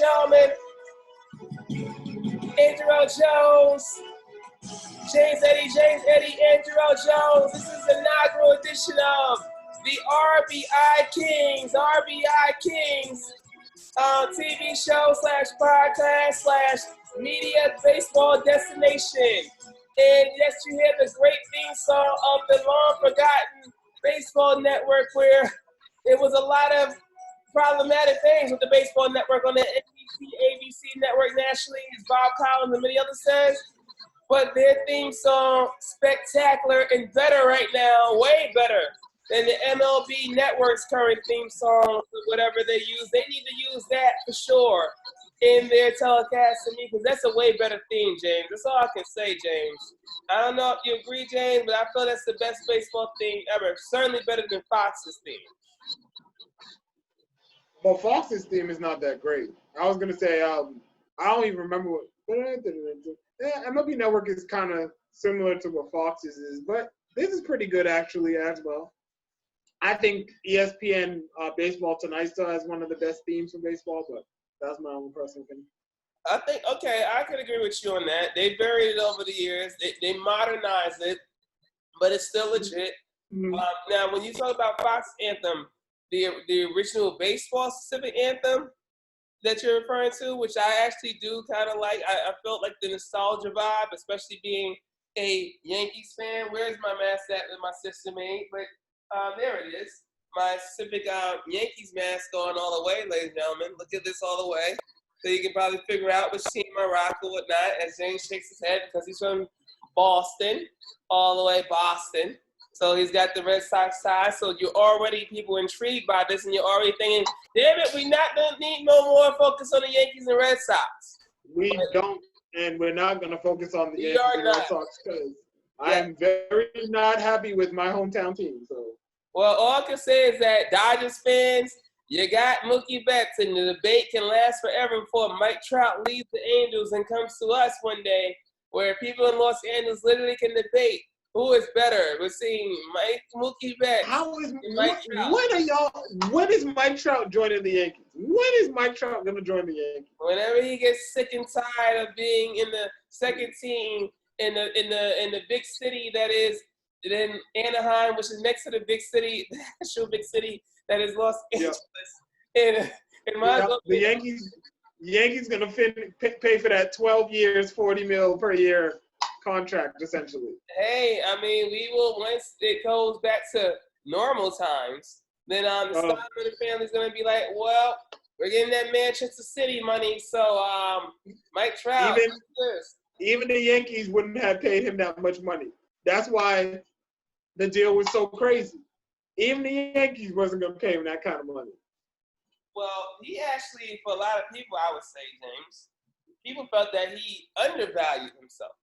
gentlemen, Andrew L. Jones, James Eddie, Andrew L. Jones. This is the inaugural edition of the RBI Kings TV show / podcast / media baseball destination. And yes, you hear the great theme song of the long forgotten baseball network, where there was a lot of problematic things with the baseball network on the NBC, ABC network nationally, as Bob Collins and many others says. But their theme song, spectacular and better right now, way better than the MLB Network's current theme song, whatever they use. They need to use that for sure in their telecast to me, because that's a way better theme, James. That's all I can say, James. I don't know if you agree, James, but I feel that's the best baseball theme ever. Certainly better than Fox's theme. Well, Fox's theme is not that great. I was going to say, I don't even remember what. MLB Network is kind of similar to what Fox's is, but this is pretty good actually as well. I think ESPN Baseball Tonight still has one of the best themes for baseball, but that's my own personal opinion. I think, okay, I can agree with you on that. They varied it over the years. They modernized it, but it's still legit. Mm-hmm. Now, when you talk about Fox Anthem, the original baseball-specific anthem that you're referring to, which I actually do kind of like. I felt like the nostalgia vibe, especially being a Yankees fan. Where's my mask that my sister made? But there it is. My Civic Yankees mask going all the way, ladies and gentlemen. Look at this all the way. So you can probably figure out which team I rock or whatnot, as James shakes his head because he's from Boston, all the way Boston. So he's got the Red Sox tie. So you're already people intrigued by this, and you're already thinking, damn it, we not gonna need no more focus on the Yankees and Red Sox. We don't, and we're not gonna focus on the Yankees and Red Sox because I'm very not happy with my hometown team. So, well, all I can say is that Dodgers fans, you got Mookie Betts, and the debate can last forever before Mike Trout leaves the Angels and comes to us one day, where people in Los Angeles literally can debate who is better. We're seeing Mookie Betts. When is Mike Trout joining the Yankees? When is Mike Trout going to join the Yankees? Whenever he gets sick and tired of being in the second team in the big city that is in Anaheim, which is next to the big city, the actual big city that is Los Angeles. Yep. The Yankees going to pay for that 12 years, $40 million per year contract, essentially. Hey, I mean, we will, once it goes back to normal times, then the Steinbrenner family's going to be like, well, we're getting that Manchester City money, so Mike Trout. Even the Yankees wouldn't have paid him that much money. That's why the deal was so crazy. Even the Yankees wasn't going to pay him that kind of money. Well, he actually, for a lot of people, I would say, James, people felt that he undervalued himself.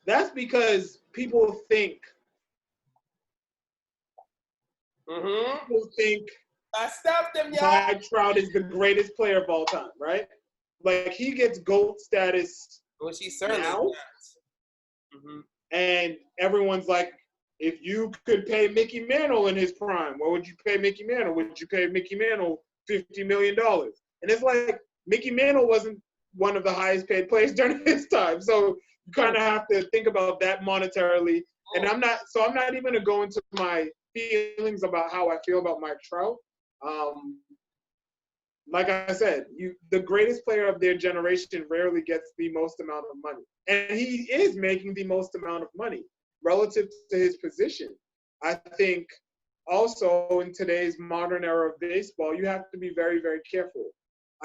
That's because people think. People think. I stopped them, y'all. Mike Trout is the greatest player of all time, right? Like he gets GOAT status. Which he certainly now. And everyone's like, if you could pay Mickey Mantle in his prime, what would you pay Mickey Mantle? Would you pay Mickey Mantle $50 million? And it's like Mickey Mantle wasn't one of the highest paid players during his time, so. You kind of have to think about that monetarily. And I'm not even going to go into my feelings about how I feel about Mike Trout. Like I said, the greatest player of their generation rarely gets the most amount of money. And he is making the most amount of money relative to his position. I think also in today's modern era of baseball, you have to be very, very careful.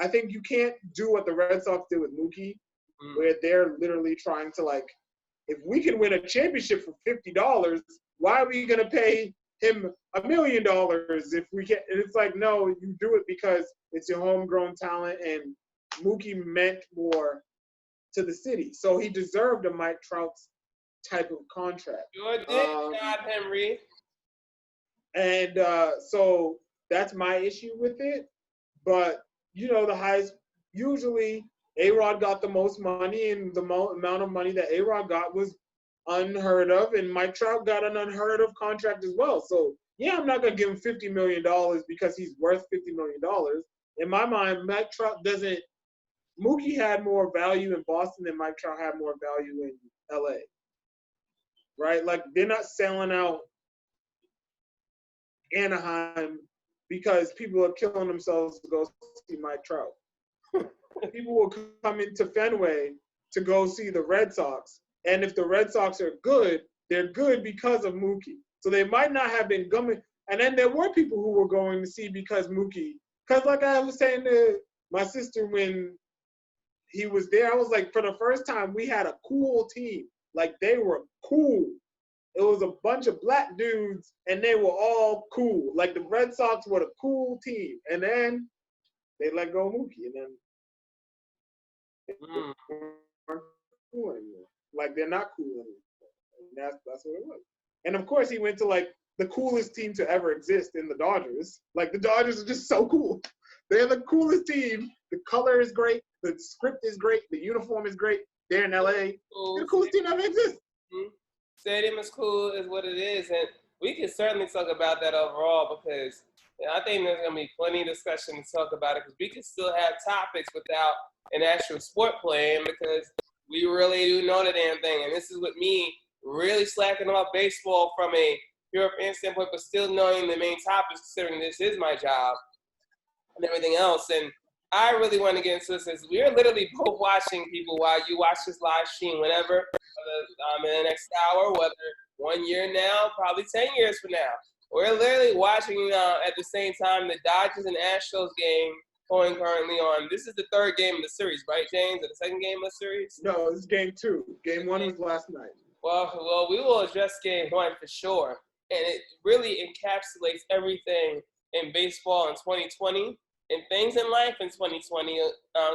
I think you can't do what the Red Sox did with Mookie, where they're literally trying to, like, if we can win a championship for $50, why are we going to pay him $1 million if we can? And it's like, no, you do it because it's your homegrown talent, and Mookie meant more to the city. So he deserved a Mike Trout type of contract. Sure did, God, Henry. And so that's my issue with it. But, the highest, usually – A-Rod got the most money, and the amount of money that A-Rod got was unheard of, and Mike Trout got an unheard of contract as well. So, yeah, I'm not going to give him $50 million because he's worth $50 million. in my mind, Mike Trout doesn't. Mookie had more value in Boston than Mike Trout had more value in LA. Right? Like they're not selling out Anaheim because people are killing themselves to go see Mike Trout. People will come into Fenway to go see the Red Sox. And if the Red Sox are good, they're good because of Mookie. So they might not have been coming. And then there were people who were going to see because Mookie. Because like I was saying to my sister when he was there, I was like, for the first time, we had a cool team. Like they were cool. It was a bunch of black dudes, and they were all cool. Like the Red Sox were the cool team. And then they let go of Mookie. And then weren't cool anymore. Like they're not cool anymore. And that's what it was. And of course, he went to like the coolest team to ever exist in the Dodgers. Like the Dodgers are just so cool. They're the coolest team. The color is great. The script is great. The uniform is great. They're in LA. Cool. They're the coolest team ever exists. Mm-hmm. Stadium is cool, is what it is, and we can certainly talk about that overall because I think there's going to be plenty of discussion to talk about it because we can still have topics without an actual sport playing because we really do know the damn thing. And this is with me really slacking off baseball from a pure fan standpoint, but still knowing the main topics considering this is my job and everything else. And I really want to get into this because we're literally both watching people while you watch this live stream whenever, in the next hour, whether 1 year now, probably 10 years from now. We're literally watching at the same time the Dodgers and Astros game going currently on. This is the third game of the series, right, James? Or the second game of the series? No, this is game 2. Game 1 was last night. Well, we will address game 1 for sure. And it really encapsulates everything in baseball in 2020 and things in life in 2020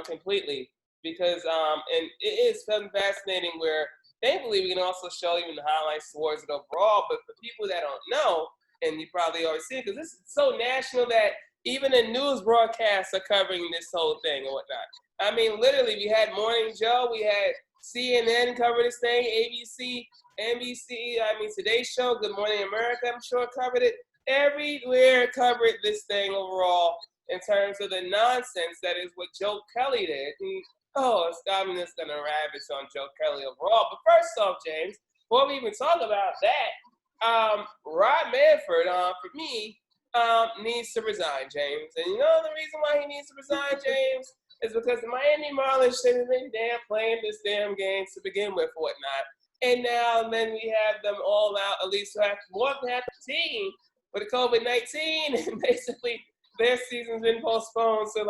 completely. Because and it is fascinating where thankfully we can also show even the highlights towards it overall. But for people that don't know, and you probably already see it, because this is so national that even the news broadcasts are covering this whole thing and whatnot. I mean, literally, we had Morning Joe, we had CNN cover this thing, ABC, NBC, Today Show, Good Morning America, I'm sure covered it. Everywhere covered this thing overall in terms of the nonsense that is what Joe Kelly did. And, I'm just going to ravish on Joe Kelly overall. But first off, James, before we even talk about that, Rob Manfred, for me, needs to resign, James. And you know the reason why he needs to resign, James, is because the Miami Marlins shouldn't have been playing this damn game to begin with, whatnot. And now then we have them all out, at least more than half the team with COVID-19, and basically their season's been postponed. So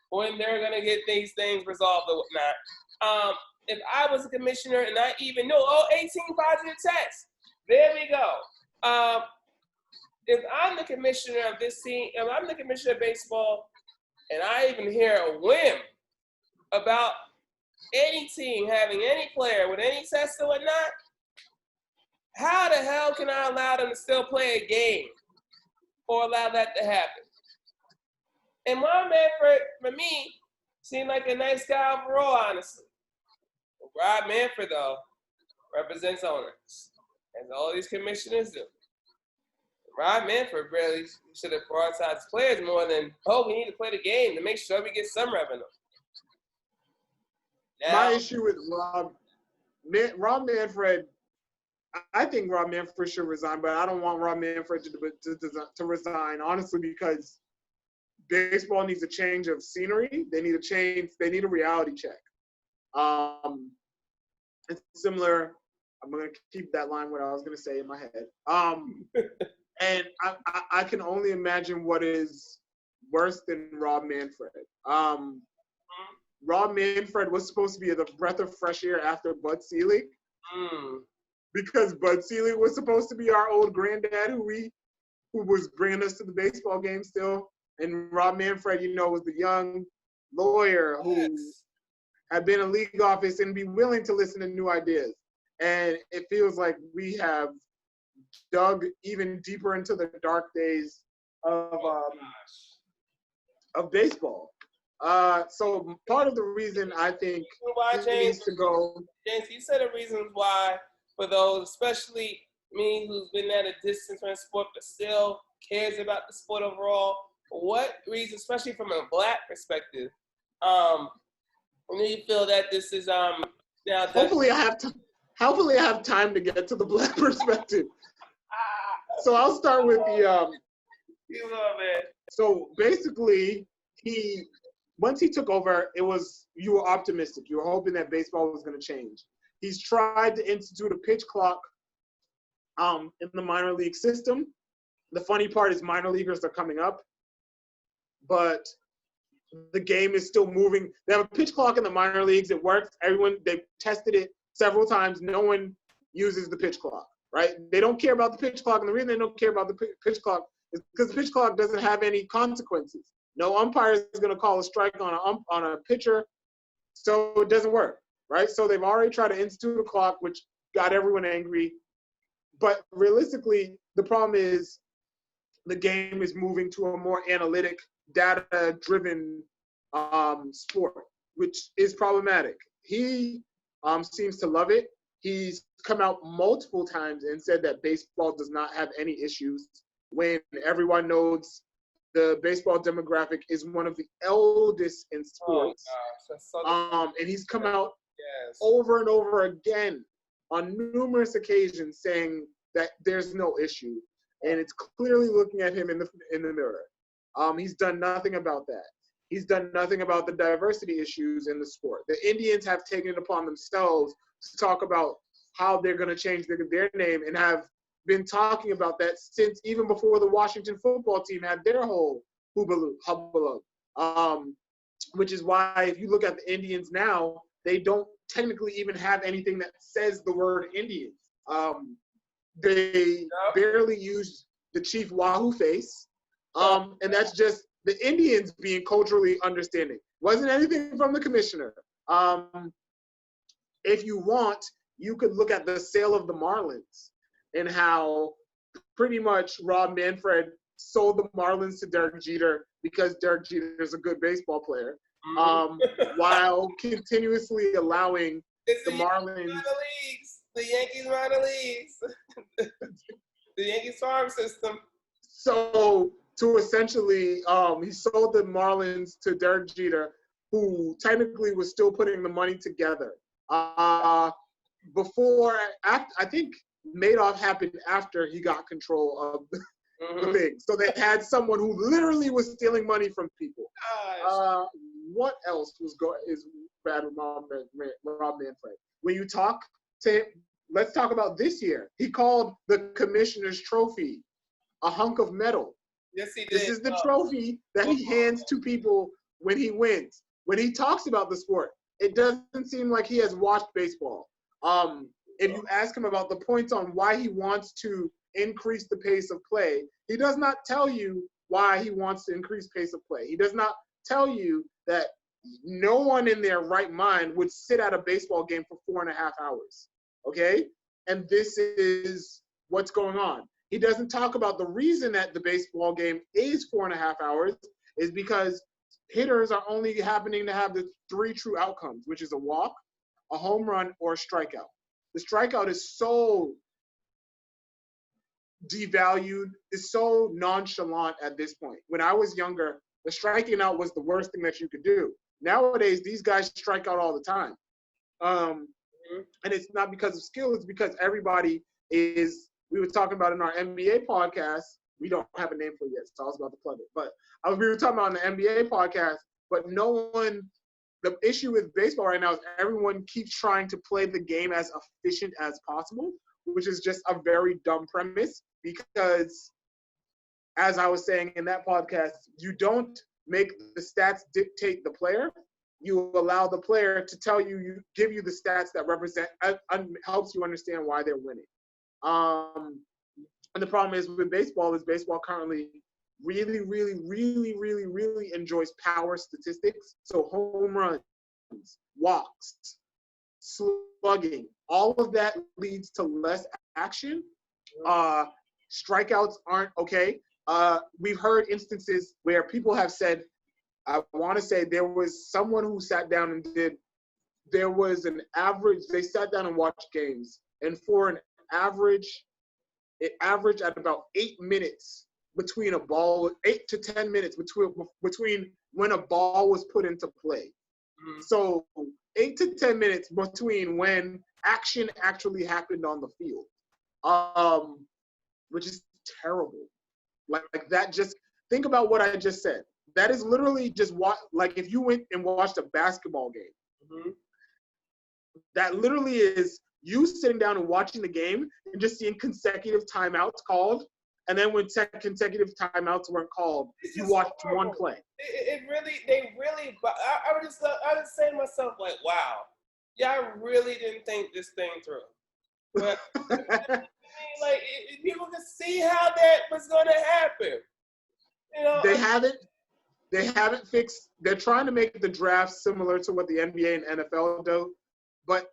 when they're gonna get these things resolved or whatnot. If I was a commissioner and I even knew 18 positive tests, there we go. If I'm the commissioner of this team, if I'm the commissioner of baseball, and I even hear a whim about any team having any player with any test or whatnot, how the hell can I allow them to still play a game or allow that to happen? And Rob Manfred, for me, seemed like a nice guy overall, honestly. Rob Manfred, though, represents owners, as all these commissioners do. Rob Manfred really should have prioritized players more than, we need to play the game to make sure we get some revenue. Now, my issue with Rob Manfred, I think Rob Manfred should resign, but I don't want Rob Manfred to resign, honestly, because baseball needs a change of scenery. They need a reality check. It's similar. I'm going to keep that line what I was going to say in my head. And I can only imagine what is worse than Rob Manfred. Rob Manfred was supposed to be the breath of fresh air after Bud Selig. Because Bud Selig was supposed to be our old granddad who was bringing us to the baseball game still. And Rob Manfred, was the young lawyer who had been in league office and be willing to listen to new ideas. And it feels like we have dug even deeper into the dark days of baseball. So part of the reason I think he needs to go. James, you said the reasons why for those, especially me who's been at a distance from the sport but still cares about the sport overall. what reason, especially from a black perspective, do you feel that this is now that Hopefully I have time to get to the black perspective. So I'll start with the you love it. so basically once he took over, you were optimistic. You were hoping that baseball was going to change. He's tried to institute a pitch clock in the minor league system. The funny part is minor leaguers are coming up, but the game is still moving. They have a pitch clock in the minor leagues. It works. They've tested it several times. No one uses the pitch clock, right? They don't care about the pitch clock. And the reason they don't care about the pitch clock is because the pitch clock doesn't have any consequences. No umpire is going to call a strike on a pitcher, so it doesn't work, right? So they've already tried to institute a clock, which got everyone angry. But realistically, the problem is the game is moving to a more analytic, data-driven sport, which is problematic. He seems to love it. He's come out multiple times and said that baseball does not have any issues, when everyone knows the baseball demographic is one of the eldest in sports. And he's come out over and over again on numerous occasions saying that there's no issue, and it's clearly looking at him in the mirror. He's done nothing about that. He's done nothing about the diversity issues in the sport. The Indians have taken it upon themselves to talk about how they're going to change their name, and have been talking about that since even before the Washington football team had their whole hubbub. Which is why if you look at the Indians now, they don't technically even have anything that says the word Indians. They barely use the Chief Wahoo face. And that's just the Indians being culturally understanding. Wasn't anything from the commissioner. If you want, you could look at the sale of the Marlins and how pretty much Rob Manfred sold the Marlins to Derek Jeter because Derek Jeter is a good baseball player, while continuously allowing the Marlins. The Yankees minor leagues. The Yankees farm system. So to essentially, he sold the Marlins to Derek Jeter, who technically was still putting the money together. I think Madoff happened after he got control of the thing. So they had someone who literally was stealing money from people. What else is bad with Rob Manfred? When you talk to him, let's talk about this year. He called the commissioner's trophy a hunk of metal. Yes, he did. This is the trophy that he hands to people when he wins. When he talks about the sport, it doesn't seem like he has watched baseball. If you ask him about the points on why he wants to increase the pace of play, he does not tell you why he wants to increase pace of play. He does not tell you that no one in their right mind would sit at a baseball game for 4.5 hours, okay? And this is what's going on. He doesn't talk about the reason that the baseball game is 4.5 hours is because hitters are only happening to have the 3 true outcomes, which is a walk, a home run, or a strikeout. The strikeout is so devalued, is so nonchalant at this point. When I was younger, the striking out was the worst thing that you could do. Nowadays, these guys strike out all the time. And it's not because of skill, it's because everybody is, we were talking about in our NBA podcast, we don't have a name for it yet, so I was about to plug it. But we were talking about in the NBA podcast, but no one, the issue with baseball right now is everyone keeps trying to play the game as efficient as possible, which is just a very dumb premise because, as I was saying in that podcast, you don't make the stats dictate the player. You allow the player to tell you, give you the stats that represent, helps you understand why they're winning. And the problem is with baseball is baseball currently really, really, really, really, really enjoys power statistics. So home runs, walks, slugging, all of that leads to less action. Strikeouts aren't okay. We've heard instances where people have said, I want to say there was someone who sat down and there was an average, they sat down and watched games, and for an average, it averaged at about 8 minutes between a ball, 8 to 10 minutes between when a ball was put into play. Mm-hmm. So 8 to 10 minutes between when action actually happened on the field, which is terrible. Like that, just think about what I just said. That is literally just what, like if you went and watched a basketball game, mm-hmm. that literally is you sitting down and watching the game and just seeing consecutive timeouts called. And then when consecutive timeouts weren't called, you watched one play. I was saying to myself, like, wow, y'all really didn't think this thing through. But like, people could see how that was going to happen. You know, they haven't fixed. They're trying to make the draft similar to what the NBA and NFL do. But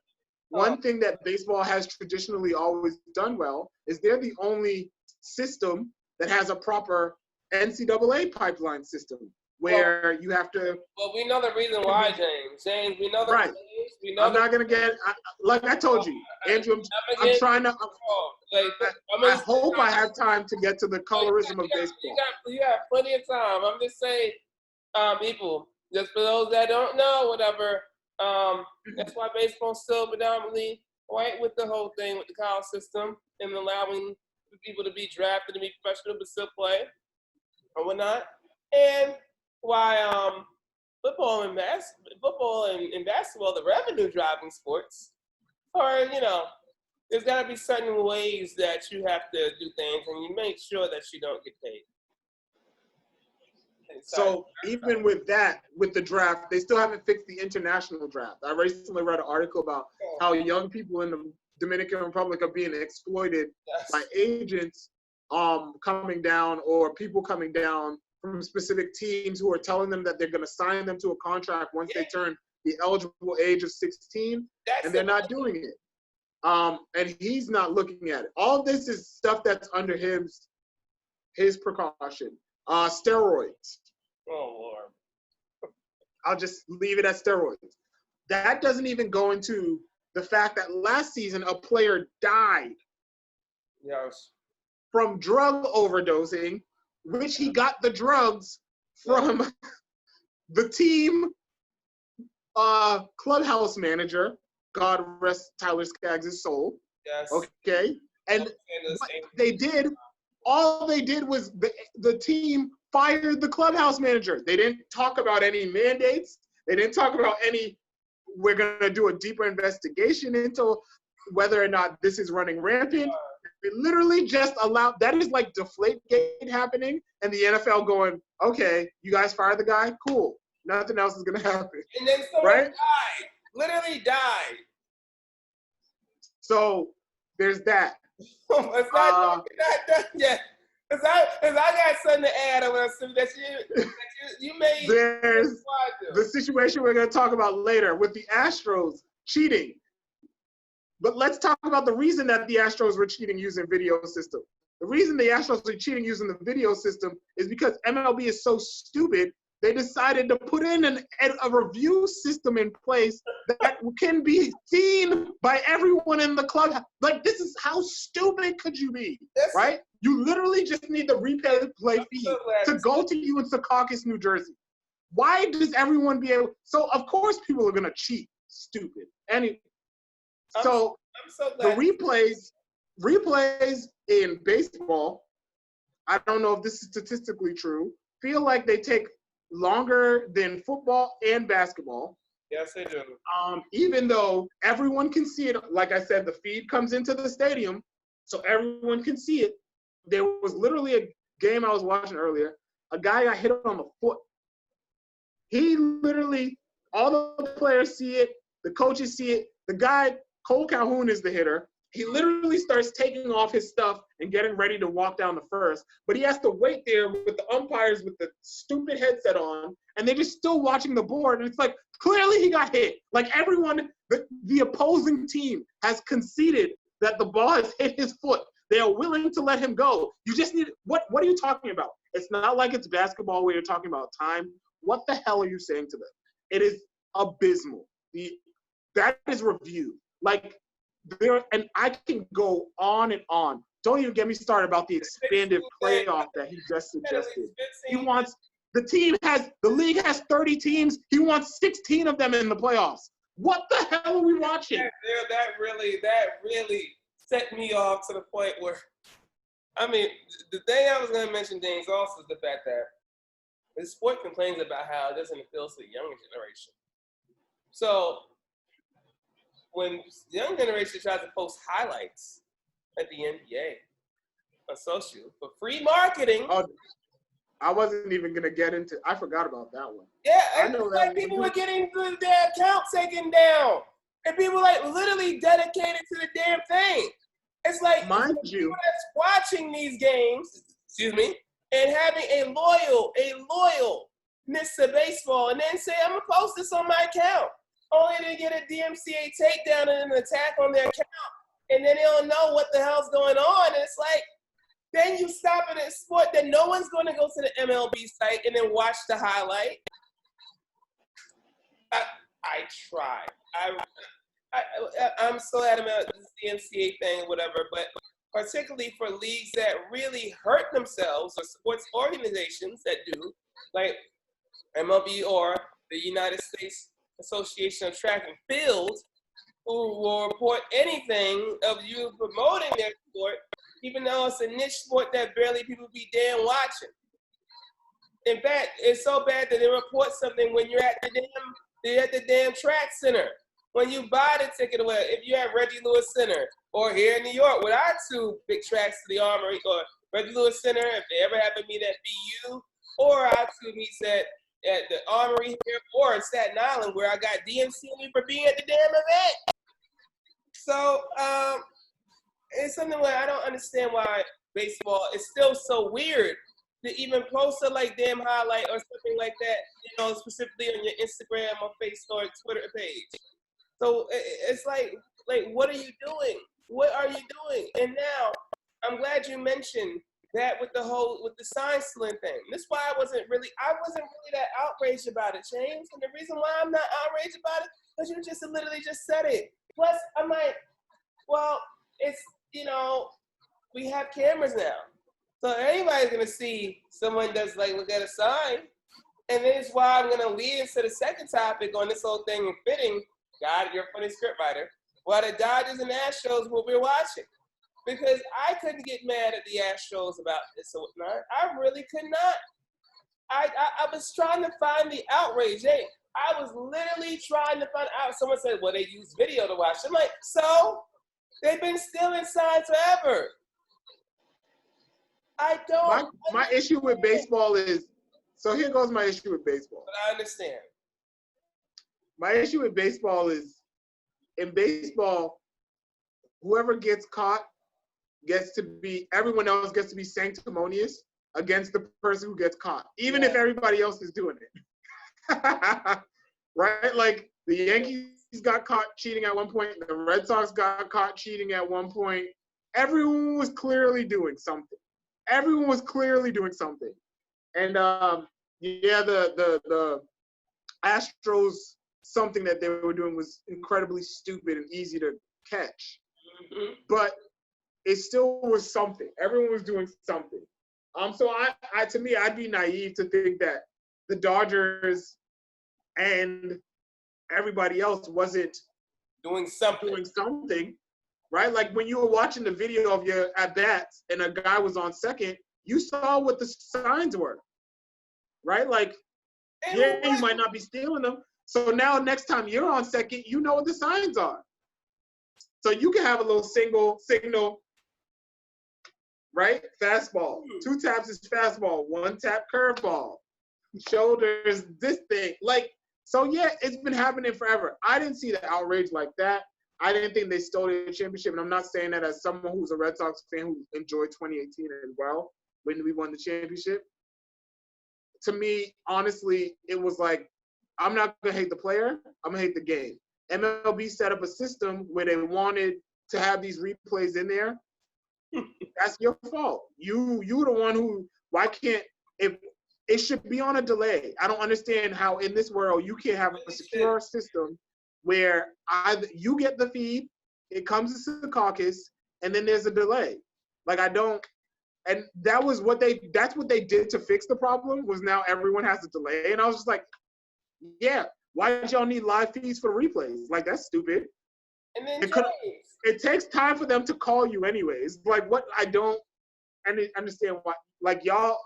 one thing that baseball has traditionally always done well is they're the only system that has a proper NCAA pipeline system where you have to. Well, we know the reason why, James. James, we know the right. We know I'm not gonna get like I told you, Andrew. I'm trying to. I hope I have time to get to the colorism of baseball. You got plenty of time. I'm just saying, people. Just for those that don't know, whatever. That's why baseball's still predominantly white with the whole thing with the college system and allowing people to be drafted and be professional but still play or whatnot. And why football and basketball, the revenue driving sports, or there's got to be certain ways that you have to do things, and you make sure that you don't get paid. So even with that, with the draft, they still haven't fixed the international draft. I recently read an article about how young people in the Dominican Republic are being exploited by agents coming down, or people coming down from specific teams who are telling them that they're going to sign them to a contract once they turn the eligible age of 16, and they're not doing it. And he's not looking at it. All this is stuff that's under his precaution. Steroids. Oh, Lord. I'll just leave it at steroids. That doesn't even go into the fact that last season a player died from drug overdosing, which he got the drugs from the team clubhouse manager, God rest Tyler Skaggs' soul. Yes. Okay. And all they did was the team fired the clubhouse manager. They didn't talk about any mandates. They didn't talk about we're going to do a deeper investigation into whether or not this is running rampant. They literally just allowed, that is like Deflategate happening, and the NFL going, okay, you guys fired the guy? Cool. Nothing else is going to happen. And then someone died. Literally died. So there's that. It's not done yet. Because I got something to add on that you made. There's the situation we're going to talk about later with the Astros cheating. But let's talk about the reason that the Astros were cheating using video system. The reason the Astros are cheating using the video system is because MLB is so stupid, they decided to put in a review system in place that can be seen by everyone in the club. Like, this is how stupid could you be, right? You literally just need the replay feed to go to you in Secaucus, New Jersey. Why does everyone be able? So, of course, people are going to cheat. Stupid. So the replays in baseball, I don't know if this is statistically true, feel like they take longer than football and basketball. Yes, they do. Even though everyone can see it, like I said, the feed comes into the stadium, so everyone can see it. There was literally a game I was watching earlier. A guy got hit on the foot. He literally, all the players see it, the coaches see it. The guy, Cole Calhoun, is the hitter. He literally starts taking off his stuff and getting ready to walk down the first, but he has to wait there with the umpires with the stupid headset on, and they're just still watching the board, and it's like, clearly he got hit. Like, everyone, the opposing team has conceded that the ball has hit his foot. They are willing to let him go. You just need, what are you talking about? It's not like it's basketball where you're talking about time. What the hell are you saying to them? It is abysmal. That is review. Like, and I can go on and on. don't even get me started about the expanded playoff that he just suggested. He wants the league has 30 teams. He wants 16 of them in the playoffs. What the hell are we watching? That really set me off to the point where, I mean, the thing I was going to mention, James, also is the fact that the sport complains about how it doesn't appeal to the younger generation. So when the young generation tries to post highlights at the NBA on social for free marketing. Oh, I wasn't even going to get into I forgot about that one. Yeah, I know that like people were getting their account taken down. And people like literally dedicated to the damn thing. It's like mind you that's watching these games, and having a loyalness to baseball, and then say, I'm gonna post this on my account. Only to get a DMCA takedown and an attack on their account. And then they don't know what the hell's going on. And it's like, then you stop at a sport that no one's going to go to the MLB site and then watch the highlight. I tried. I'm so adamant about this DMCA thing or whatever, but particularly for leagues that really hurt themselves or sports organizations that do, like MLB or the United States Association of Track and Field, who will report anything of you promoting their sport, even though it's a niche sport that barely people be damn watching. In fact, it's so bad that they report something when you're at the damn track center. When you buy the ticket, or if you're at Reggie Lewis Center, or here in New York, with our two big tracks to the Armory, or Reggie Lewis Center, if they ever have a meet at BU, or our two meets at the Armory here, or in Staten Island, where I got DMC for being at the damn event. So it's something where I don't understand why baseball is still so weird to even post a like damn highlight or something like that, specifically on your Instagram or Facebook or Twitter page. So it's like what are you doing? What are you doing? And now I'm glad you mentioned that with the sign stealing thing. That's why I wasn't really that outraged about it, James. And the reason why I'm not outraged about it, because you just literally just said it. Plus, I'm like, well, it's, we have cameras now. So anybody's gonna see someone does look at a sign. And then it's why I'm gonna lead into the second topic on this whole thing of fitting. God, you're a funny script writer. Why the Dodgers and Astros will be watching. Because I couldn't get mad at the Astros about this or whatnot. I really could not. I was trying to find the outrage. Hey, I was literally trying to find out. Someone said, well, they use video to watch. I'm like, so? They've been stealing signs forever. I don't. My issue with baseball is, so here goes my issue with baseball. But I understand. My issue with baseball is, in baseball, whoever gets caught everyone else gets to be sanctimonious against the person who gets caught, even if everybody else is doing it. Right? Like the Yankees got caught cheating at one point, the Red Sox got caught cheating at one point. Everyone was clearly doing something. And the Astros, something that they were doing was incredibly stupid and easy to catch. Mm-hmm. But it still was something. Everyone was doing something. So to me, I'd be naive to think that the Dodgers and everybody else wasn't doing something, right? Like when you were watching the video of your at-bats and a guy was on second, you saw what the signs were, right? Like, you might not be stealing them. So now next time you're on second, you know what the signs are. So you can have a little signal, right? Fastball. 2 taps is fastball. 1 tap curveball. Shoulders, this thing. So yeah, it's been happening forever. I didn't see the outrage like that. I didn't think they stole the championship. And I'm not saying that as someone who's a Red Sox fan who enjoyed 2018 as well, when we won the championship. To me, honestly, it was like, I'm not going to hate the player. I'm going to hate the game. MLB set up a system where they wanted to have these replays in there. That's your fault. You the one who, if it should be on a delay. I don't understand how in this world you can't have a secure system where you get the feed, it comes to the caucus, and then there's a delay. Like I don't. And that's what they did to fix the problem was now everyone has a delay. And I was just like, yeah, why did y'all need live feeds for replays? Like that's stupid. And then it takes time for them to call you anyways. Like what I don't understand why like y'all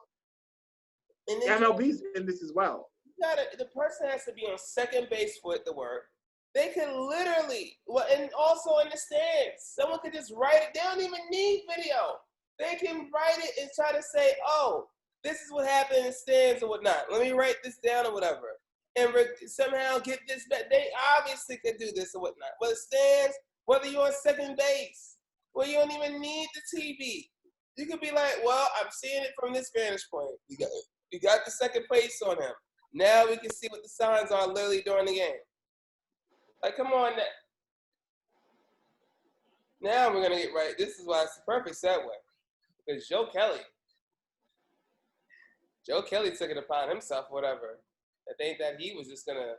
MLB's in this as well. The person has to be on second base for it to work. They can literally, and also in the stands, someone could just write it. They don't even need video. They can write it and try to say, oh, this is what happened in the stands or whatnot. Let me write this down or whatever. And somehow get this back. They obviously can do this or whatnot. But stands, whether you're on second base, where you don't even need the TV. You could be like, well, I'm seeing it from this vantage point. You got the second base on him. Now we can see what the signs are literally during the game. Like, come on. Now we're going to get right. This is why it's the perfect segue. Because Joe Kelly took it upon himself, whatever. I think that he was just going to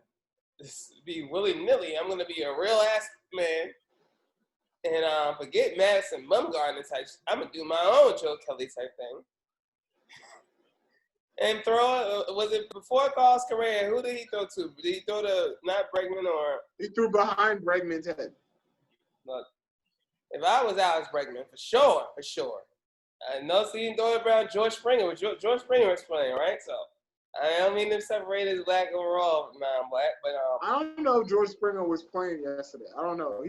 be willy-nilly. I'm going to be a real-ass man. And forget Madison Bumgarner type. I'm going to do my own Joe Kelly type thing. And was it before Carlos Correa? Who did he throw to? Did he throw to not Bregman or? He threw behind Bregman's head. Look, if I was Alex Bregman, for sure. I know he didn't throw it around George Springer. George Springer was playing, right? So I don't mean to separate his black overall non-black, but I don't know if George Springer was playing yesterday. I don't know.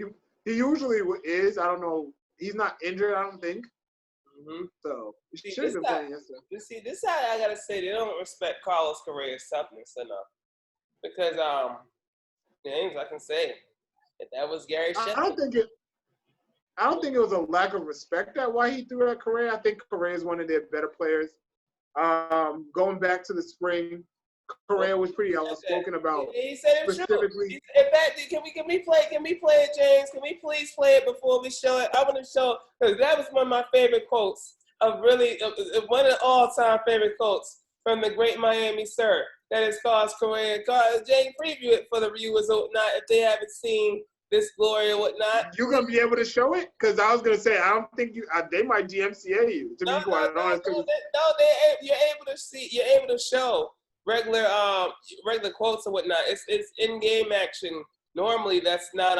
He usually is. I don't know. He's not injured, I don't think. Mm-hmm. So he should have been playing yesterday. See, this is how I gotta say they don't respect Carlos Correa's toughness enough. Because names I can say if that was Gary Sheffield. I don't think it was a lack of respect at why he threw at Correa. I think Correa is one of their better players. Going back to the spring, Correa was pretty outspoken about. He said it specifically. In fact, can we play it, James? Can we please play it before we show it? I want to show because that was one of my favorite quotes one of the all-time favorite quotes from the great Miami Sir. That is Carlos Correa. James, preview it for the viewers or whatnot if they haven't seen this glory or whatnot. You gonna be able to show it? Because I was gonna say I don't think they might DMCA you. To be quite honest. You're able to see. You're able to show regular quotes and whatnot. It's in-game action. Normally that's not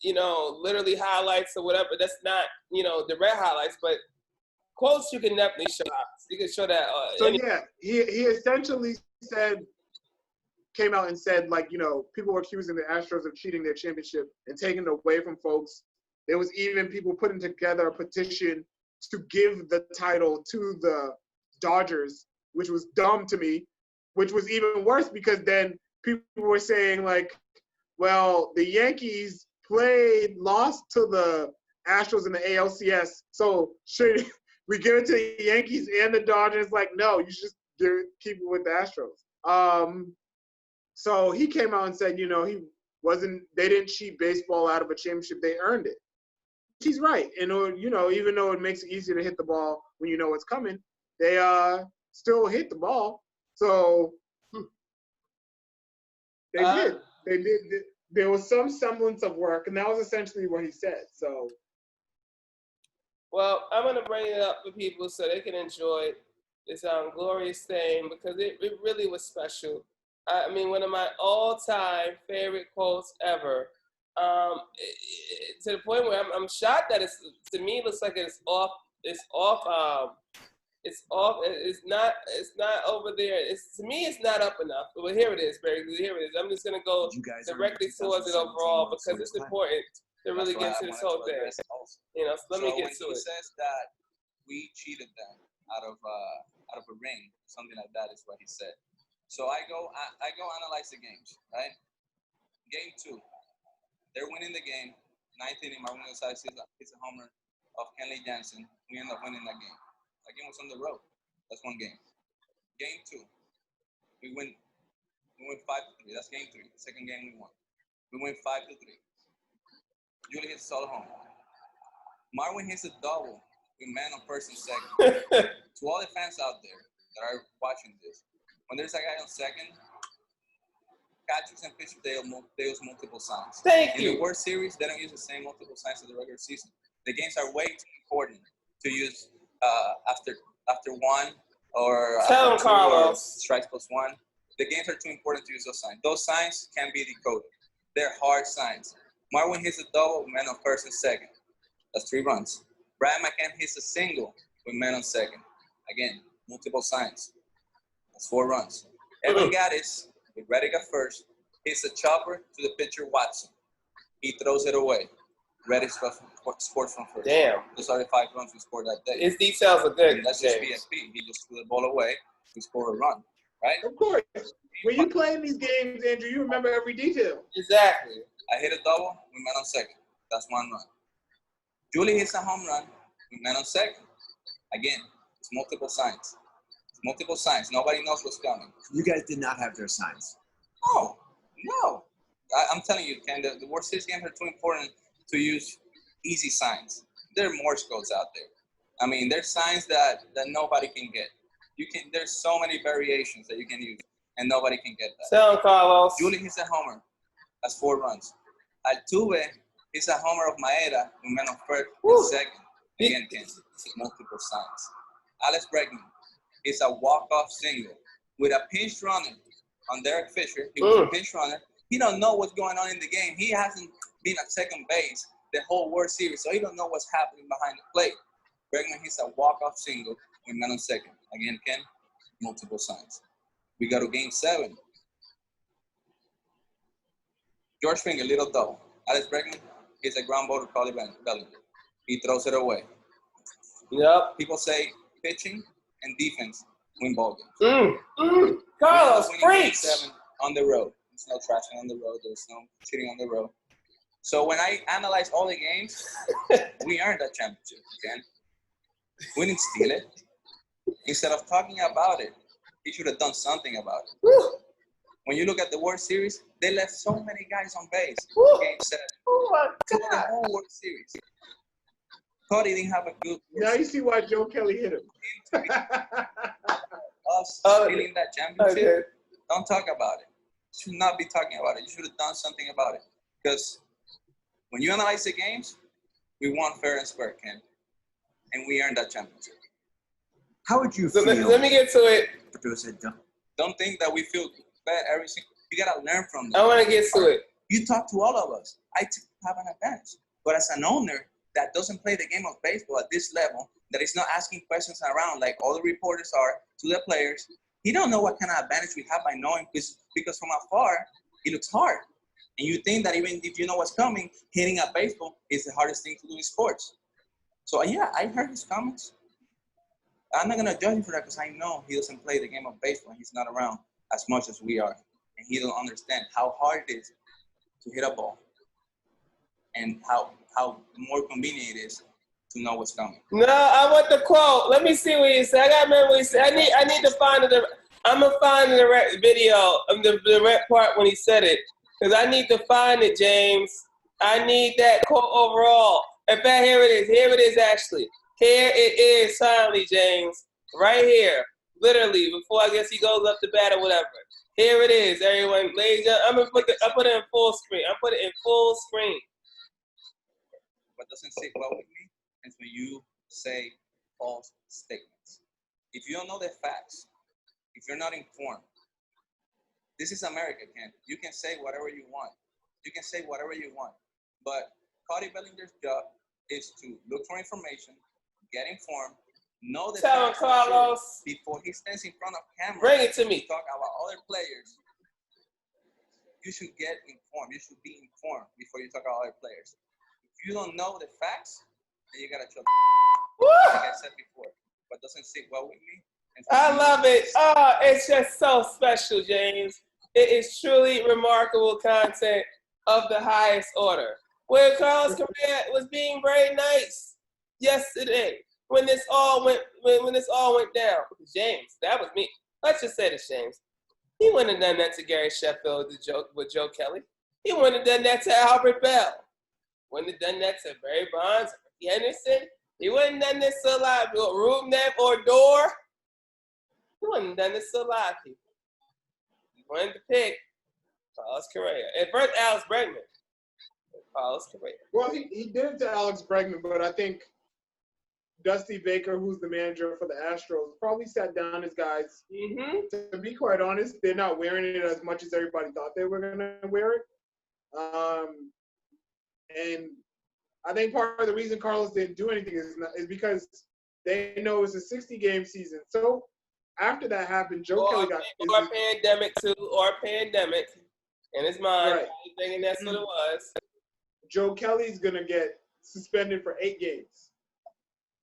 literally highlights or whatever. That's not direct highlights, but quotes you can definitely show. You can show that. He essentially came out and said people were accusing the Astros of cheating their championship and taking it away from folks. There was even people putting together a petition to give the title to the Dodgers, which was dumb to me, which was even worse because then people were saying well, the Yankees lost to the Astros in the ALCS, so should we give it to the Yankees and the Dodgers? No, you should keep it with the Astros. So he came out and said, they didn't cheat baseball out of a championship, they earned it. He's right. And, even though it makes it easier to hit the ball when you know what's coming, they still hit the ball. So they did. They did. There was some semblance of work, and that was essentially what he said. So. Well, I'm going to bring it up for people so they can enjoy this glorious thing because it really was special. I mean, one of my all-time favorite quotes ever. To the point where I'm shocked that to me it looks like it's off. It's not over there. To me it's not up enough. But here it is, Barry. Here it is. I'm just gonna go directly towards it overall because it's important to really get to this whole thing. So let me get to it. He says that we cheated them out of a ring, something like that is what he said. So I go analyze the games, right? Game 2, they're winning the game. 9th inning, Marwin Gonzalez hits a homer of Kenley Jansen. We end up winning that game. That game was on the road. That's one game. Game 2, we win 5-3. That's game 3. The second game we won. We win 5-3. Julie hits a solo home. Marwin hits a double with man on first and second. To all the fans out there that are watching this, when there's a guy on second, catchers and pitchers, they use multiple signs. Thank you. In the World Series, they don't use the same multiple signs as the regular season. The games are way too important to use after one or Tell him, after two or Carlos. strikes plus one. The games are too important to use those signs. Those signs can be decoded. They're hard signs. Marwin hits a double with men on first and second. That's 3 runs. Brian McCann hits a single with men on second. Again, multiple signs. That's 4 runs. Evan Gattis, with Reddick at first, hits a chopper to the pitcher Watson. He throws it away. Reddick scores from first. Damn. Those are the 5 runs we scored that day. His details are good. And that's just James. VSP. He just threw the ball away. We scored a run, right? Of course. When you play in these games, Andrew, you remember every detail. Exactly. I hit a double with men on second. That's 1 run. Julie hits a home run with men on second. Again, it's multiple signs. It's multiple signs. Nobody knows what's coming. You guys did not have their signs. No. I'm telling you, Ken, the World Series games are too important to use easy signs. There are Morse codes out there. I mean, there's signs that nobody can get. There's so many variations that you can use, and nobody can get that. Tell him, Carlos. Julie hits a homer. That's 4 runs. Altuve hits a homer of Maeda with men on first and second. Again, Ken, multiple signs. Alex Bregman hits a walk-off single with a pinch runner on Derek Fisher. He was a pinch runner. He don't know what's going on in the game. He hasn't been at second base the whole World Series, so he don't know what's happening behind the plate. Bregman hits a walk-off single with men on second. Again, Ken, multiple signs. We go to Game 7. George Springer, little double. Alex Bregman hits a ground ball to Cody Bellinger. He throws it away. Yep. People say pitching and defense win ball games. Carlos, Winning Game preach. 7 on the road. There's no trashing on the road. There's no cheating on the road. So when I analyze all the games, we earned that championship, Ken. We didn't steal it. Instead of talking about it, he should have done something about it. Woo. When you look at the World Series, they left so many guys on base. Woo. Game 7. Oh my So the God. whole World Series. Cody didn't have a good Now you see why Joe Kelly hit him. us stealing that championship. Okay. Don't talk about it. You should not be talking about it. You should have done something about it. Because when you analyze the games, we won fair and square, Ken. And we earned that championship. How would you So feel? let me get to it. Don't think that we feel bad every single. You gotta learn from I them. want to get to it. You talk to all of us. I have an advantage. But as an owner that doesn't play the game of baseball at this level, that is not asking questions around like all the reporters are to the players, he don't know what kind of advantage we have by knowing because from afar, it looks hard. And you think that even if you know what's coming, hitting a baseball is the hardest thing to do in sports. So yeah, I heard his comments. I'm not gonna judge him for that because I know he doesn't play the game of baseball. He's not around as much as we are. And he don't understand how hard it is to hit a ball and how more convenient it is to know what's coming. No, I want the quote. Let me see what he said. I got to remember what he said. I need to find it. I'm going to find the direct video of the direct part when he said it. Because I need to find it, James. I need that quote overall. In fact, here it is. Here it is, actually. Here it is, silently, James. Right here. Literally, before I guess he goes up to bat or whatever. Here it is, everyone. Ladies and gentlemen, I put it in full screen. I put it in full screen. What doesn't sit well with me is when you say false statements. If you don't know the facts, if you're not informed, this is America, Ken. You can say whatever you want. You can say whatever you want. But Cody Bellinger's job is to look for information, get informed, know the Tell him, facts for sure Carlos. before he stands in front of camera. Bring it to me. Talk about other players. You should get informed. You should be informed before you talk about other players. If you don't know the facts, then you gotta chill. Woo! Like I said before, what doesn't sit well with me. I love it. Oh, it's just so special, James. It is truly remarkable content of the highest order. Where Carlos Correa was being very nice yesterday when this all went down. James, that was me. Let's just say this, James. He wouldn't have done that to Gary Sheffield with Joe Kelly. He wouldn't have done that to Albert Bell. Wouldn't have done that to Barry Bonds, Ricky Henderson. He wouldn't have done this to a lot of people. Rublev or Door. He wouldn't have done this to a lot of people. He wanted to pick Carlos Correa. And first, Alex Bregman. Carlos Correa. Well, he did it to Alex Bregman, but I think Dusty Baker, who's the manager for the Astros, probably sat down his guys. To be quite honest, they're not wearing it as much as everybody thought they were going to wear it. And I think part of the reason Carlos didn't do anything is because they know it's a 60-game season. So after that happened, Joe Kelly got pandemic too, or pandemic, and it's mine. Right. Thinking that's what it was. Joe Kelly's gonna get suspended for 8 games.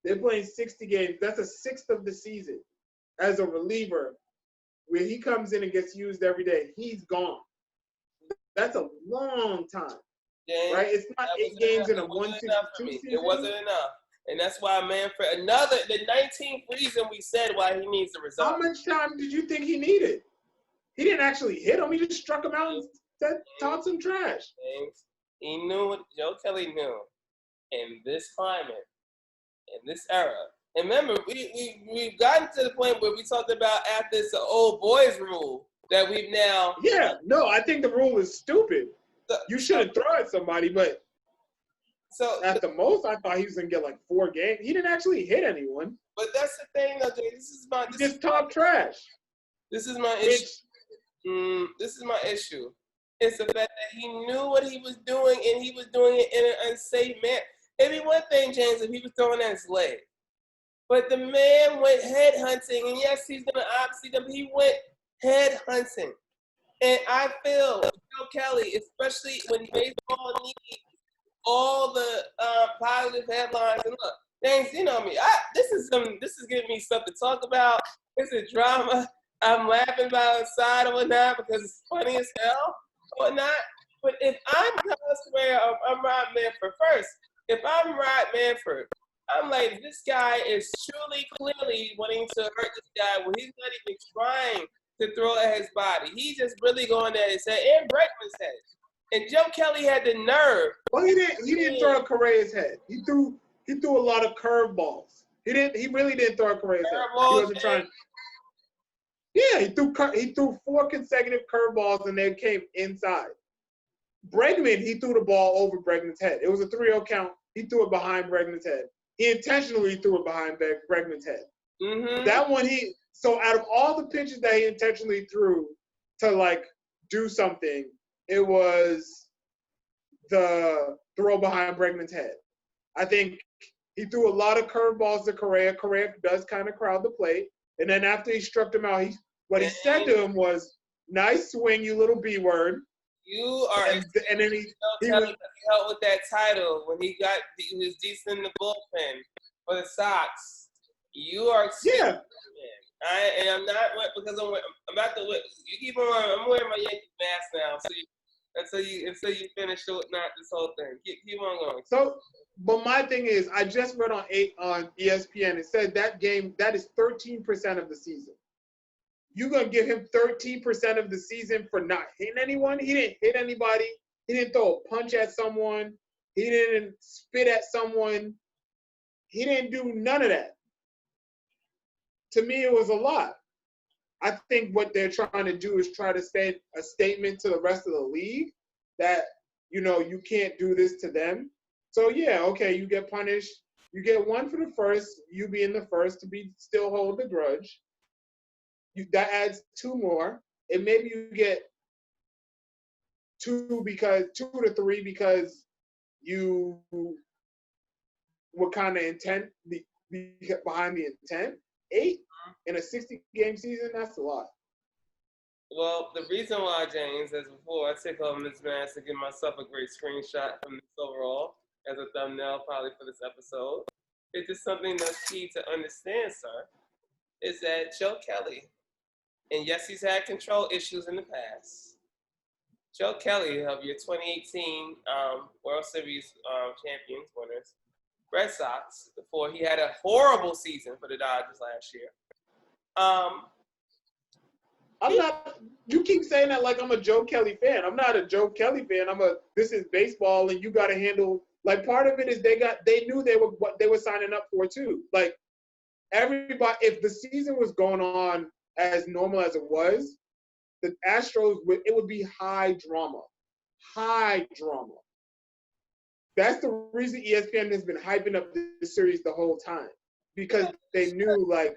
They're playing 60 games. That's a sixth of the season as a reliever, where he comes in and gets used every day. He's gone. That's a long time. James, right? It's not 8 games in a 162 season. It wasn't enough. And that's why Manfred, the 19th reason we said why he needs to resign. How much time did you think he needed? He didn't actually hit him. He just struck him out and talked some trash. James, he knew what Joe Kelly knew in this climate, in this era. And remember, we've gotten to the point where we talked about after it's an old boys rule that we've now. Yeah, no, I think the rule is stupid. You shouldn't throw at somebody, but at the most, I thought he was going to get like 4 games. He didn't actually hit anyone. But that's the thing, though, Jay. He just talked trash. This is my issue. This is my issue. It's the fact that he knew what he was doing, and he was doing it in an unsafe manner. It'd be one thing, James, if he was throwing at his leg. But the man went head hunting, and yes, he's going to obviously, but he went head hunting. And I feel Joe Kelly, especially when baseball needs all the positive headlines. And look, James, you know me. This is giving me stuff to talk about. It's a drama. I'm laughing about the side or whatnot because it's funny as hell or whatnot. But if I'm Carlos Correa or I'm Rob Manfred first, if I'm Rob Manfred, I'm like, this guy is truly, clearly wanting to hurt this guy when he's not even trying to throw at his body. He's just really going at his head and Bregman's head. And Joe Kelly had the nerve. Well, he didn't throw at Correa's head. He threw a lot of curveballs. He really didn't throw at Correa's head. He wasn't trying. Yeah, he threw 4 consecutive curveballs and they came inside. Bregman, he threw the ball over Bregman's head. It was a 3-0 count. He threw it behind Bregman's head. He intentionally threw it behind Bregman's head. Mm-hmm. That one so out of all the pitches that he intentionally threw to like do something, it was the throw behind Bregman's head. I think he threw a lot of curveballs to Correa. Correa does kind of crowd the plate. And then after he struck him out, what he said to him was, "Nice swing, you little B word." You are. And then he helped with that title when he was decent in the bullpen for the Sox. You are. Yeah. I'm not because I'm about to. You keep on. I'm wearing my Yankee mask now, until you finish this whole thing. Keep on going. So, but my thing is, I just read on ESPN. It said that game that is 13% of the season. You gonna give him 13% of the season for not hitting anyone? He didn't hit anybody. He didn't throw a punch at someone. He didn't spit at someone. He didn't do none of that. To me, it was a lot. I think what they're trying to do is try to send a statement to the rest of the league that, you can't do this to them. So, yeah, okay, you get punished. You get 1 for the first, you being the first to still hold the grudge. That adds 2 more. And maybe you get 2 to 3 because you were kind of intent behind the intent. 8 in a 60-game season, that's a lot. Well, the reason why, James, as before, I take off this mask to give myself a great screenshot from this overall as a thumbnail probably for this episode. It's just something that's key to understand, sir, is that Joe Kelly, and yes, he's had control issues in the past. Joe Kelly of your 2018 World Series champions, winners, Red Sox, before he had a horrible season for the Dodgers last year. You keep saying that like I'm a Joe Kelly fan. I'm not a Joe Kelly fan. This is baseball and you got to handle, like part of it is they knew what they were signing up for too. Like everybody, if the season was going on as normal as it was, the Astros, it would be high drama. that's the reason ESPN has been hyping up this series the whole time, because they knew like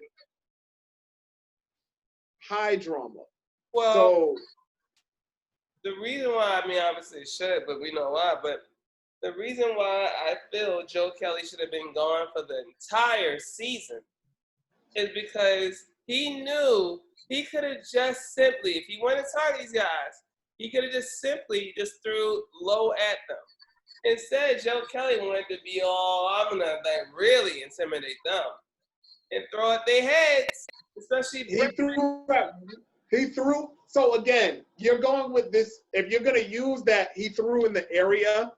high drama. Well, So the reason why, I mean, obviously it should, but we know why. But the reason why I feel Joe Kelly should have been gone for the entire season is because he knew he could have just simply, if he wanted to target these guys, he could have just simply just threw low at them. Instead, Joe Kelly wanted to be all, I'm gonna like really intimidate them and throw at their heads, especially he threw. So again, you're going with this. If you're gonna use that, he threw in the area.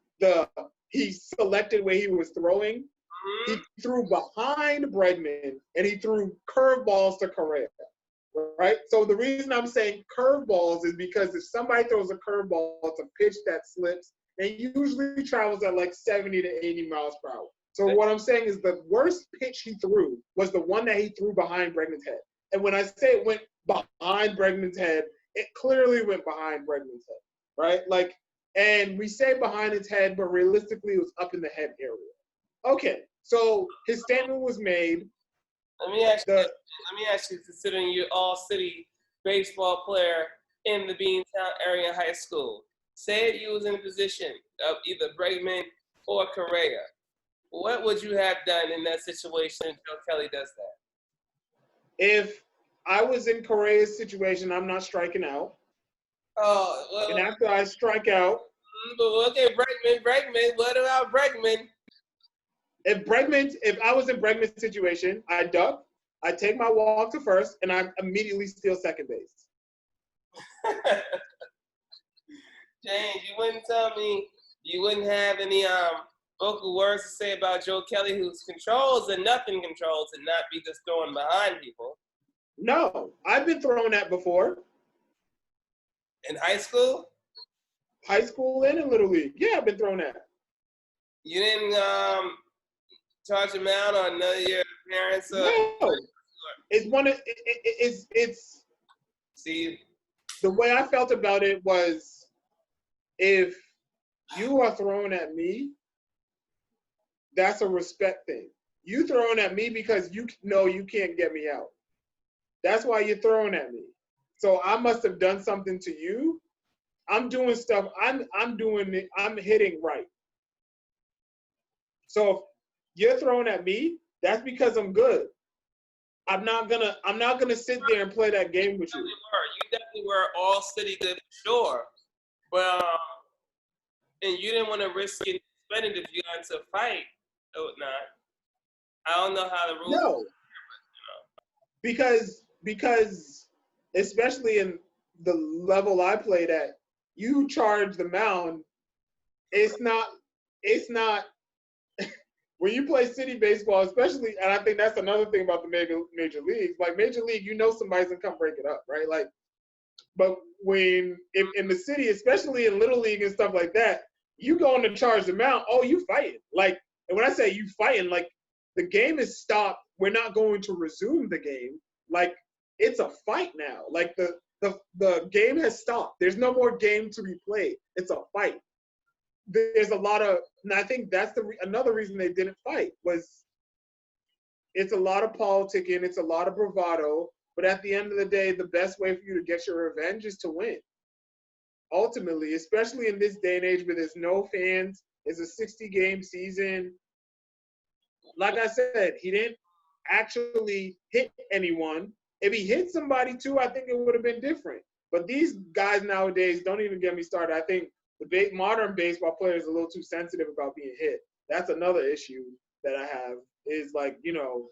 He selected where he was throwing. Mm-hmm. He threw behind Bregman, and he threw curveballs to Correa. Right. So the reason I'm saying curveballs is because if somebody throws a curveball, it's a pitch that slips and usually travels at like 70 to 80 miles per hour. So what I'm saying is the worst pitch he threw was the one that he threw behind Bregman's head. And when I say it went behind Bregman's head, it clearly went behind Bregman's head, right? Like, and we say behind his head, but realistically it was up in the head area. Okay, so his statement was made. Let me ask you, considering you're all-city baseball player in the Beantown area high school, say you was in a position of either Bregman or Correa, what would you have done in that situation if Joe Kelly does that? If I was in Correa's situation, I'm not striking out. Oh, well. And after I strike out. But okay, Bregman, what about Bregman? If I was in Bregman's situation, I duck, I take my walk to first, and I immediately steal second base. James, you wouldn't tell me you wouldn't have any vocal words to say about Joe Kelly, who's controls and nothing controls, and not be just throwing behind people? No, I've been thrown at before. In high school? High school and in Little League. Yeah, I've been thrown at. You didn't charge him out on none of your parents? No. It's See, the way I felt about it was, if you are throwing at me, that's a respect thing. You throwing at me because you know you can't get me out. That's why you're throwing at me. So I must have done something to you. I'm doing stuff. I'm doing it. I'm hitting right. So if you're throwing at me, that's because I'm good. I'm not gonna sit there and play that game with you. You definitely were all city good, sure. But and you didn't want to risk it spending if you got into a fight or whatnot. I don't know how the rules. No. Are, but, because especially in the level I played at, you charge the mound. It's not when you play city baseball, especially, and I think that's another thing about the major leagues. Like Major League, you know somebody's gonna come break it up, right? Like, but when in the city, especially in Little League and stuff like that, you go on to charge the mound. Oh, you fighting? Like, and when I say you fighting, like the game is stopped. We're not going to resume the game. Like it's a fight now. Like the game has stopped. There's no more game to be played. It's a fight. There's a lot of, and I think that's another reason they didn't fight was it's a lot of politicking, it's a lot of bravado, but at the end of the day, the best way for you to get your revenge is to win. Ultimately, especially in this day and age where there's no fans, it's a 60-game season. Like I said, he didn't actually hit anyone. If he hit somebody too, I think it would have been different. But these guys nowadays, don't even get me started. I think the modern baseball player is a little too sensitive about being hit. That's another issue that I have is like, you know,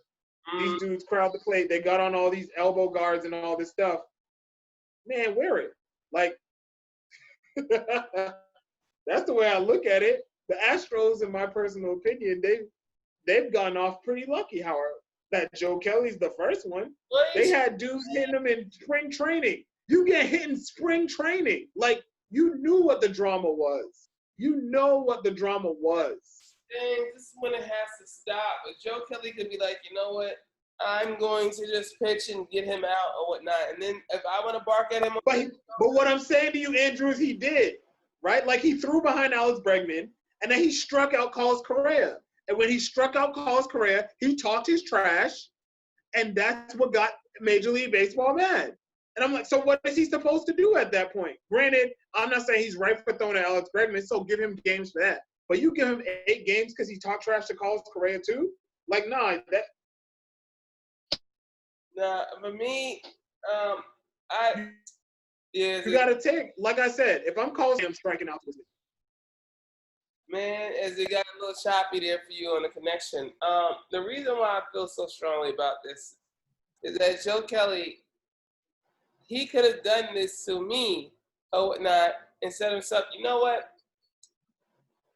these dudes crowd the plate. They got on all these elbow guards and all this stuff. Man, wear it. Like, that's the way I look at it. The Astros, in my personal opinion, they've gone off pretty lucky, Howard. That Joe Kelly's the first one. They had dudes hitting them in spring training. You get hit in spring training. Like, you knew what the drama was. You know what the drama was. Dang, this is when it has to stop. But Joe Kelly could be like, you know what? I'm going to just pitch and get him out or whatnot. And then if I want to bark at him. But what I'm saying to you, Andrew, is he did, right? Like he threw behind Alex Bregman. And then he struck out Carlos Correa. And when he struck out Carlos Correa, he talked his trash, and that's what got Major League Baseball mad. And I'm like, so what is he supposed to do at that point? Granted, I'm not saying he's right for throwing at Alex Bregman, so give him games for that. But you give him 8 games because he talked trash to Carlos Correa too? Like, nah, that. Nah, for me, You gotta take, like I said, if I'm Carlos, I'm striking out this. Man, as it got a little choppy there for you on the connection. The reason why I feel so strongly about this is that Joe Kelly, he could have done this to me or whatnot and set himself, you know what?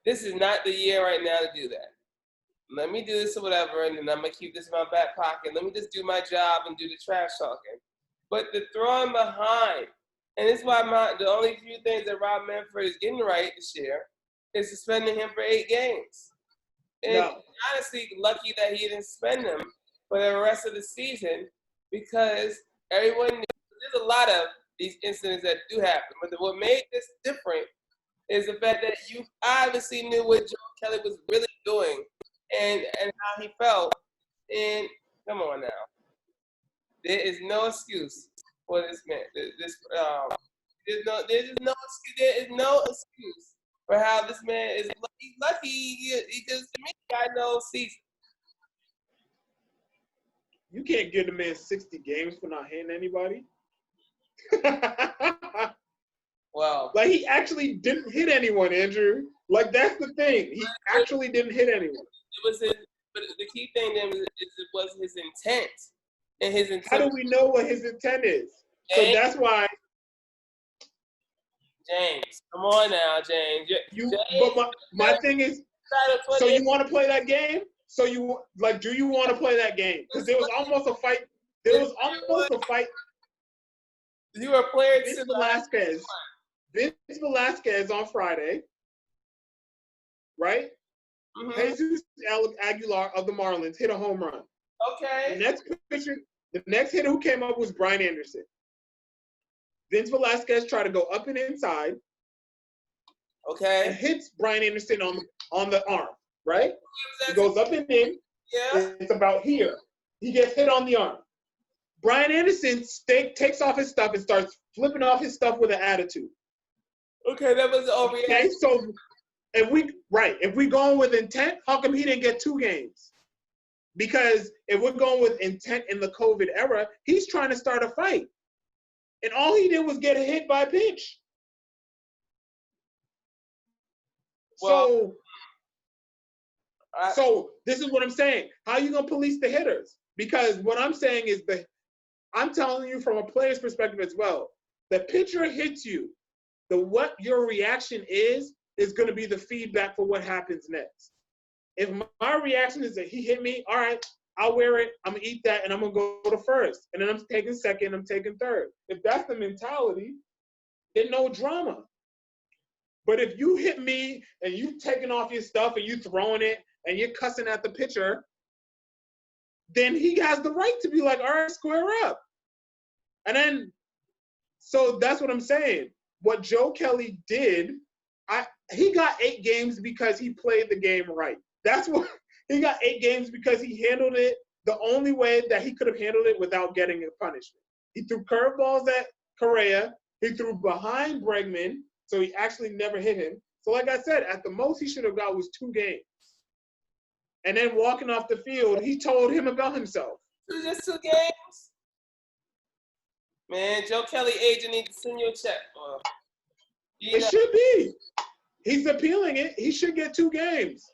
This is not the year right now to do that. Let me do this or whatever, and then I'm going to keep this in my back pocket. Let me just do my job and do the trash talking. But the throwing behind, and this is why the only few things that Rob Manfred is getting right this year is suspending him for 8 games. And honestly, lucky that he didn't suspend him for the rest of the season because everyone knew there's a lot of these incidents that do happen. But what made this different is the fact that you obviously knew what Joe Kelly was really doing and how he felt. And come on now. There is no excuse for this man. There is no excuse for how this man is lucky. He just, to me, I know season. You can't give the man 60 games for not hitting anybody. Well, like he actually didn't hit anyone, Andrew. Like that's the thing. He actually didn't hit anyone. It was his, but the key thing then was his intent. And his intent. How do we know what his intent is? James, so that's why. James, come on now, James. James, but my thing is, so you want to play that game? So you like? Do you want to play that game? Because there was almost a fight. There was almost a fight. You were playing Vince Velasquez on Friday, right? Mm-hmm. Jesus Aguilar of the Marlins hit a home run. Okay. The next hitter who came up was Brian Anderson. Vince Velasquez tried to go up and inside. Okay. And hits Brian Anderson on the arm, right? He goes up and in. Yeah. It's about here. He gets hit on the arm. Brian Anderson takes off his stuff and starts flipping off his stuff with an attitude. Okay, that was overreaction. Okay, so if we going with intent, how come he didn't get 2 games? Because if we're going with intent in the COVID era, he's trying to start a fight. And all he did was get hit by a pitch. Well, so this is what I'm saying. How are you going to police the hitters? Because what I'm saying is I'm telling you from a player's perspective as well. The pitcher hits you. What your reaction is going to be the feedback for what happens next. If my reaction is that he hit me, all right, I'll wear it, I'm going to eat that, and I'm going to go to first. And then I'm taking second, I'm taking third. If that's the mentality, then no drama. But if you hit me and you taking off your stuff and you throwing it and you're cussing at the pitcher, then he has the right to be like, all right, square up. And then, so that's what I'm saying. What Joe Kelly did, he got 8 games because he played the game right. That's what he got 8 games because he handled it the only way that he could have handled it without getting a punishment. He threw curveballs at Correa. He threw behind Bregman, so he actually never hit him. So like I said, at the most he should have got was 2 games. And then walking off the field, he told him about himself. Just 2 games? Man, Joe Kelly agent needs to send you a check. It should be. He's appealing it. He should get 2 games.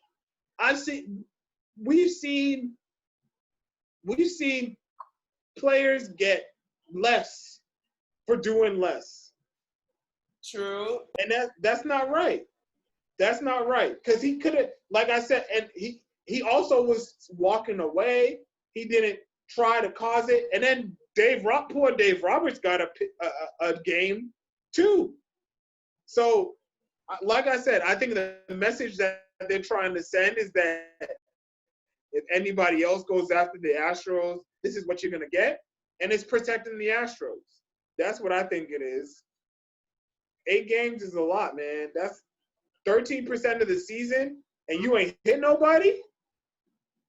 We've seen players get less for doing less. True. And that's not right. That's not right. Because he could have, like I said, and he also was walking away. He didn't try to cause it. And then poor Dave Roberts got a game too. So, like I said, I think the message that they're trying to send is that if anybody else goes after the Astros, this is what you're going to get. And it's protecting the Astros. That's what I think it is. 8 games is a lot, man. 13% of the season and you ain't hit nobody.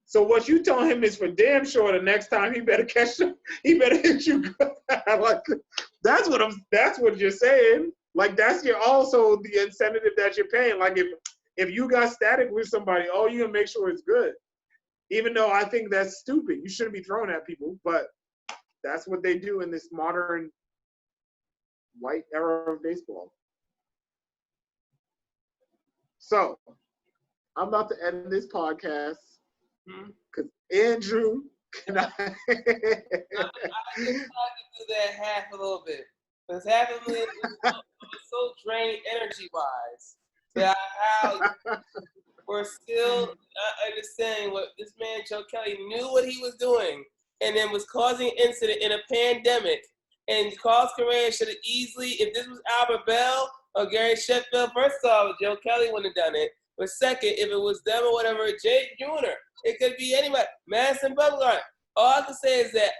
So what you telling him is for damn sure the next time he better catch him, he better hit you good. Like that's what you're saying. Like that's also the incentive that you're paying. Like if you got static with somebody, oh, you gonna make sure it's good. Even though I think that's stupid. You shouldn't be throwing at people, but that's what they do in this modern white era of baseball. So I'm about to end this podcast because Andrew cannot. I just tried to do that half a little bit. Because half of me was so drained energy-wise that we're still not understanding what this man, Joe Kelly, knew what he was doing and then was causing incident in a pandemic. And Carlos Correa should have easily, if this was Albert Bell or Gary Sheffield, first off, Joe Kelly wouldn't have done it. But second, if it was them or whatever, Jay Jr., it could be anybody. Madison Bumgarner. All I can say is that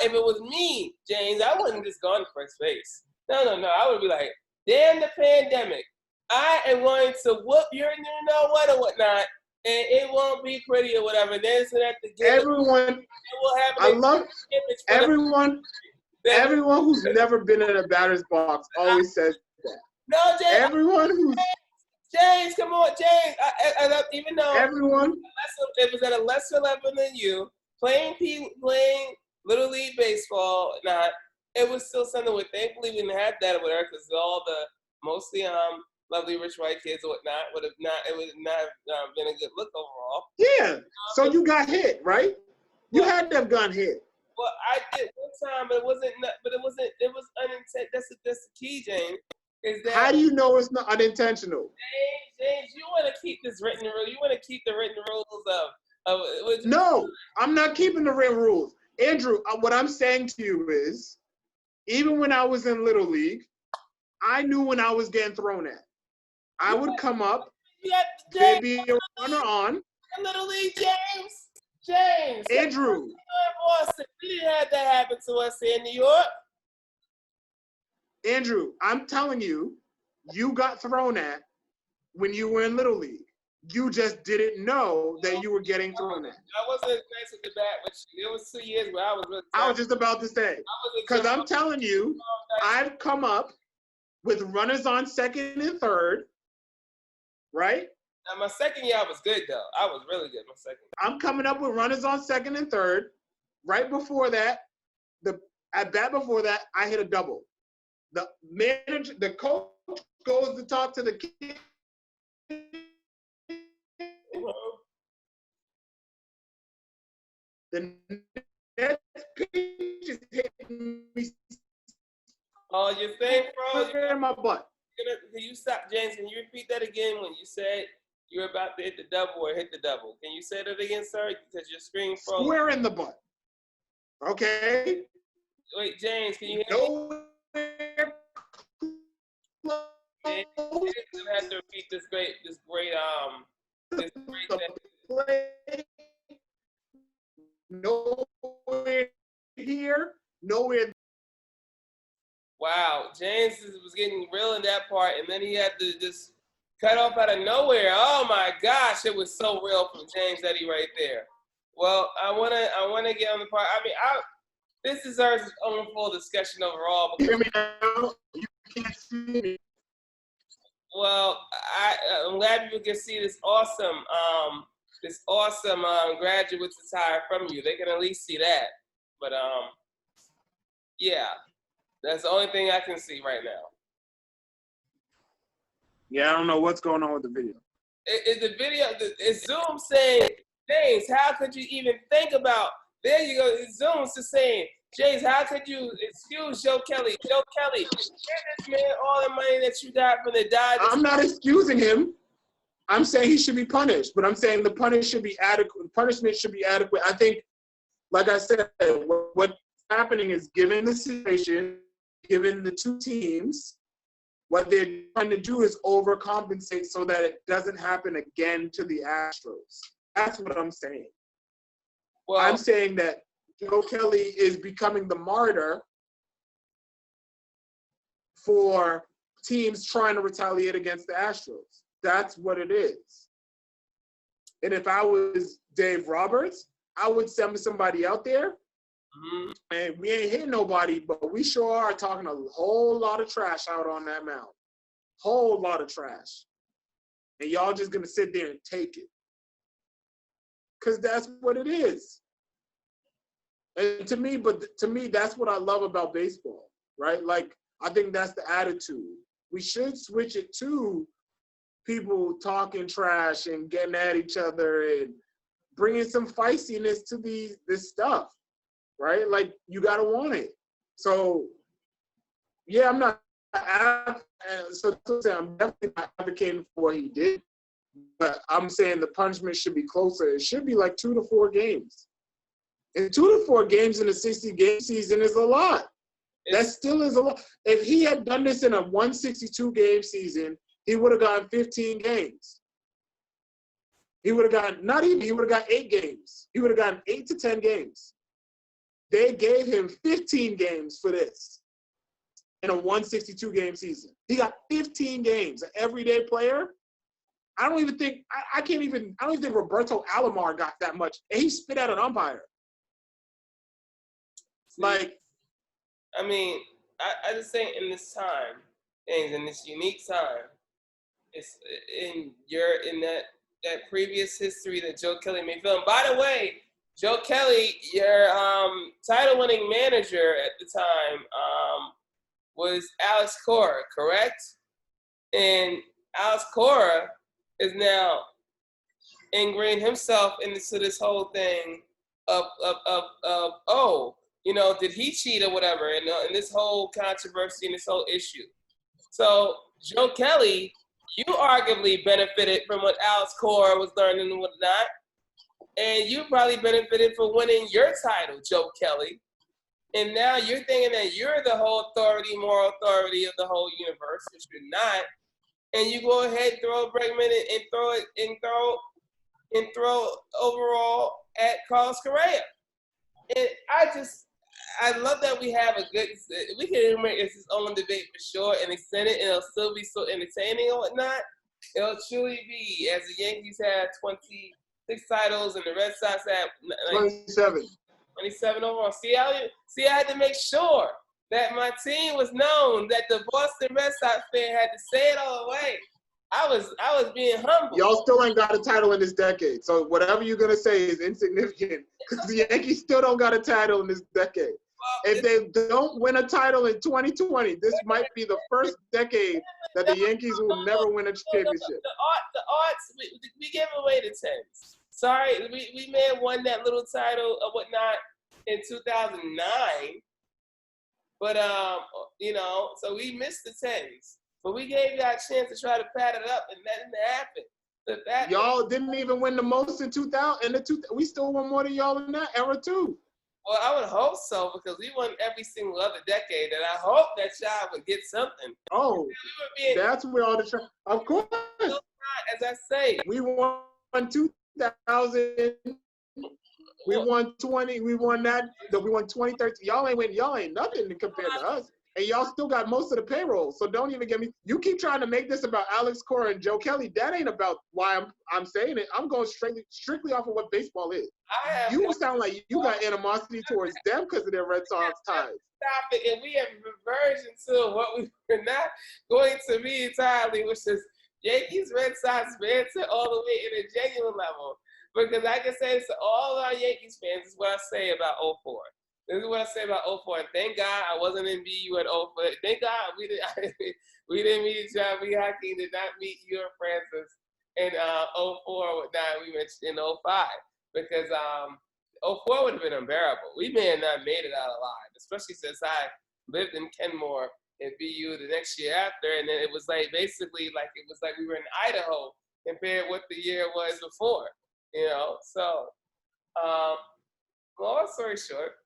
if it was me, James, I wouldn't just gone to first base. No. I would be like, damn the pandemic. I am going to whoop your you know what or whatnot, and it won't be pretty or whatever. Then so that the game everyone, I love everyone. Everyone who's never been in a batter's box always says that. No, James. Everyone who's James, come on, James. I even though everyone it was at a lesser level than you, playing Little League baseball, it was still something where thankfully we didn't have that or whatever because all the mostly lovely rich white kids or whatnot it would not have been a good look overall. Yeah. So you got hit, right? You had to have gotten hit. Well, I did one time, but it wasn't. It was unintentional. That's the key, James. Is that how do you know it's not unintentional? James, you want to keep this written rule. You want to keep the written rules of. No, I'm not keeping the written rules, Andrew. What I'm saying to you is, even when I was in Little League, I knew when I was getting thrown at. I would come up, there'd be a runner on. Little League, James. Andrew. Boston. We didn't have that happen to us in New York. Andrew, I'm telling you, you got thrown at when you were in Little League. You just didn't know that you were getting thrown at. I wasn't as nice at the bat, but it was 2 years where I was really I was just about to say, because I'm telling you, I've come up with runners on second and third, right? Now, my second year, I was good, though. I was really good my second year. I'm coming up with runners on second and third. Right before that, at bat before that, I hit a double. The coach goes to talk to the kid. The next pitch is hitting me. Oh, you think, bro? In my butt. Can you stop, James? Can you repeat that again when you said you were about to hit the double or hit the double? Can you say that again, sir? Because your screen froze. Square in the butt. Okay. Wait, James, can you hear me? James, you're gonna have to repeat this great play. Nowhere here, nowhere. Wow, James was getting real in that part, and then he had to just cut off out of nowhere. Oh my gosh, it was so real from James Eddy right there. Well, I wanna get on the part. I mean, this deserves its own full discussion overall. You hear me now? You can't see me. Well, I'm glad people can see this awesome graduate's attire from you. They can at least see that. But yeah, that's the only thing I can see right now. Yeah, I don't know what's going on with the video. Is Zoom saying, James, how could you even think about? There you go. Zoom's just saying, James, how could you excuse Joe Kelly? Joe Kelly, give this man all the money that you got from the die. I'm not excusing him. I'm saying he should be punished, but I'm saying the punishment should be adequate. I think, like I said, what's happening is given the situation, given the two teams, what they're trying to do is overcompensate so that it doesn't happen again to the Astros. That's what I'm saying. Well, I'm saying that Joe Kelly is becoming the martyr for teams trying to retaliate against the Astros. That's what it is. And if I was Dave Roberts, I would send somebody out there, and we ain't hitting nobody, but we sure are talking a whole lot of trash out on that mound. Whole lot of trash. And y'all just going to sit there and take it. Because that's what it is. And to me, that's what I love about baseball, right? Like, I think that's the attitude. We should switch it to people talking trash and getting at each other and bringing some feistiness to this stuff, right? Like, you got to want it. So, yeah, I'm definitely not advocating for what he did, but I'm saying the punishment should be closer. It should be like 2 to 4 games. And 2 to 4 games in a 60-game season is a lot. That still is a lot. If he had done this in a 162-game season, he would have gotten 15 games. He would have gotten 8 games. He would have gotten 8 to 10 games. They gave him 15 games for this in a 162-game season. He got 15 games. An everyday player. I don't even think Roberto Alomar got that much. And he spit at an umpire. Like, I mean, I just think in this time, in this unique time, it's in that previous history that Joe Kelly made film. By the way, Joe Kelly, your title-winning manager at the time, was Alex Cora, correct? And Alex Cora is now ingrained himself into this whole thing of did he cheat or whatever, and this whole controversy and this whole issue. So Joe Kelly, you arguably benefited from what Alex Cora was learning and whatnot, and you probably benefited from winning your title, Joe Kelly. And now you're thinking that you're the whole moral authority of the whole universe, which you're not. And you go ahead and throw Bregman and throw overall at Carlos Correa. And I love that we have we can make this its own debate for sure and extend it, and it'll still be so entertaining and whatnot. It'll truly be, as the Yankees had 26 titles and the Red Sox had 27 overall. See, I had to make sure that my team was known, that the Boston Red Sox fan had to say it all the way. I was being humble. Y'all still ain't got a title in this decade. So whatever you're going to say is insignificant because the Yankees still don't got a title in this decade. If they don't win a title in 2020, this might be the first decade that the Yankees will never win a championship. The odds, we gave away the 10s. Sorry, we may have won that little title or whatnot in 2009. But, so we missed the 10s. But we gave y'all a chance to try to pat it up, and that didn't happen. Y'all didn't even win the most in 2000. We still won more than y'all in that era, too. Well, I would hope so, because we won every single other decade, and I hope that y'all would get something. Oh, that's where all the of course. As I say, we won 2000. We won 20. We won that. We won 2013. Y'all ain't nothing compared to us. And y'all still got most of the payroll. So don't even get me. You keep trying to make this about Alex Cora and Joe Kelly. That ain't about why I'm saying it. I'm going strictly off of what baseball is. You sound like you got animosity towards them because of their Red Sox ties. Stop it. And we have reversion to what we were not going to be entirely, which is Yankees, Red Sox fans all the way in a genuine level. Because I can say this to all our Yankees fans, this is what I say about 04. This is what I say about 04. And thank God I wasn't in BU at 04. Thank God we didn't meet each other. Hockey did not meet you and Francis in 04 or whatnot. We met in 05. Because 04 would have been unbearable. We may have not made it out alive, especially since I lived in Kenmore in BU the next year after. And then it was like basically like it was like we were in Idaho compared to what the year was before. So long story short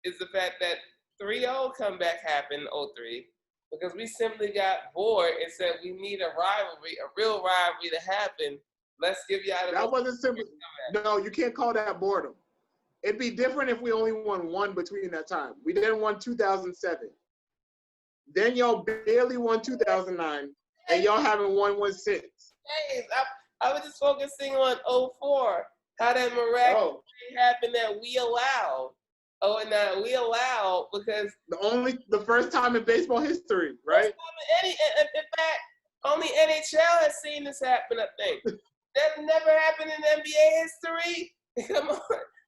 is the fact that 3-0 comeback happened in 03 because we simply got bored and said we need a rivalry, a real rivalry to happen. Let's give y'all the That wasn't simple. No, you can't call that boredom. It'd be different if we only won one between that time. We didn't won 2007. Then y'all barely won 2009, and y'all haven't won one since. days. I was just focusing on '04, how that miraculous thing happened that we allowed. Oh, and that we allowed because the first time in baseball history, right? in fact, only NHL has seen this happen. I think that never happened in NBA history. Come on,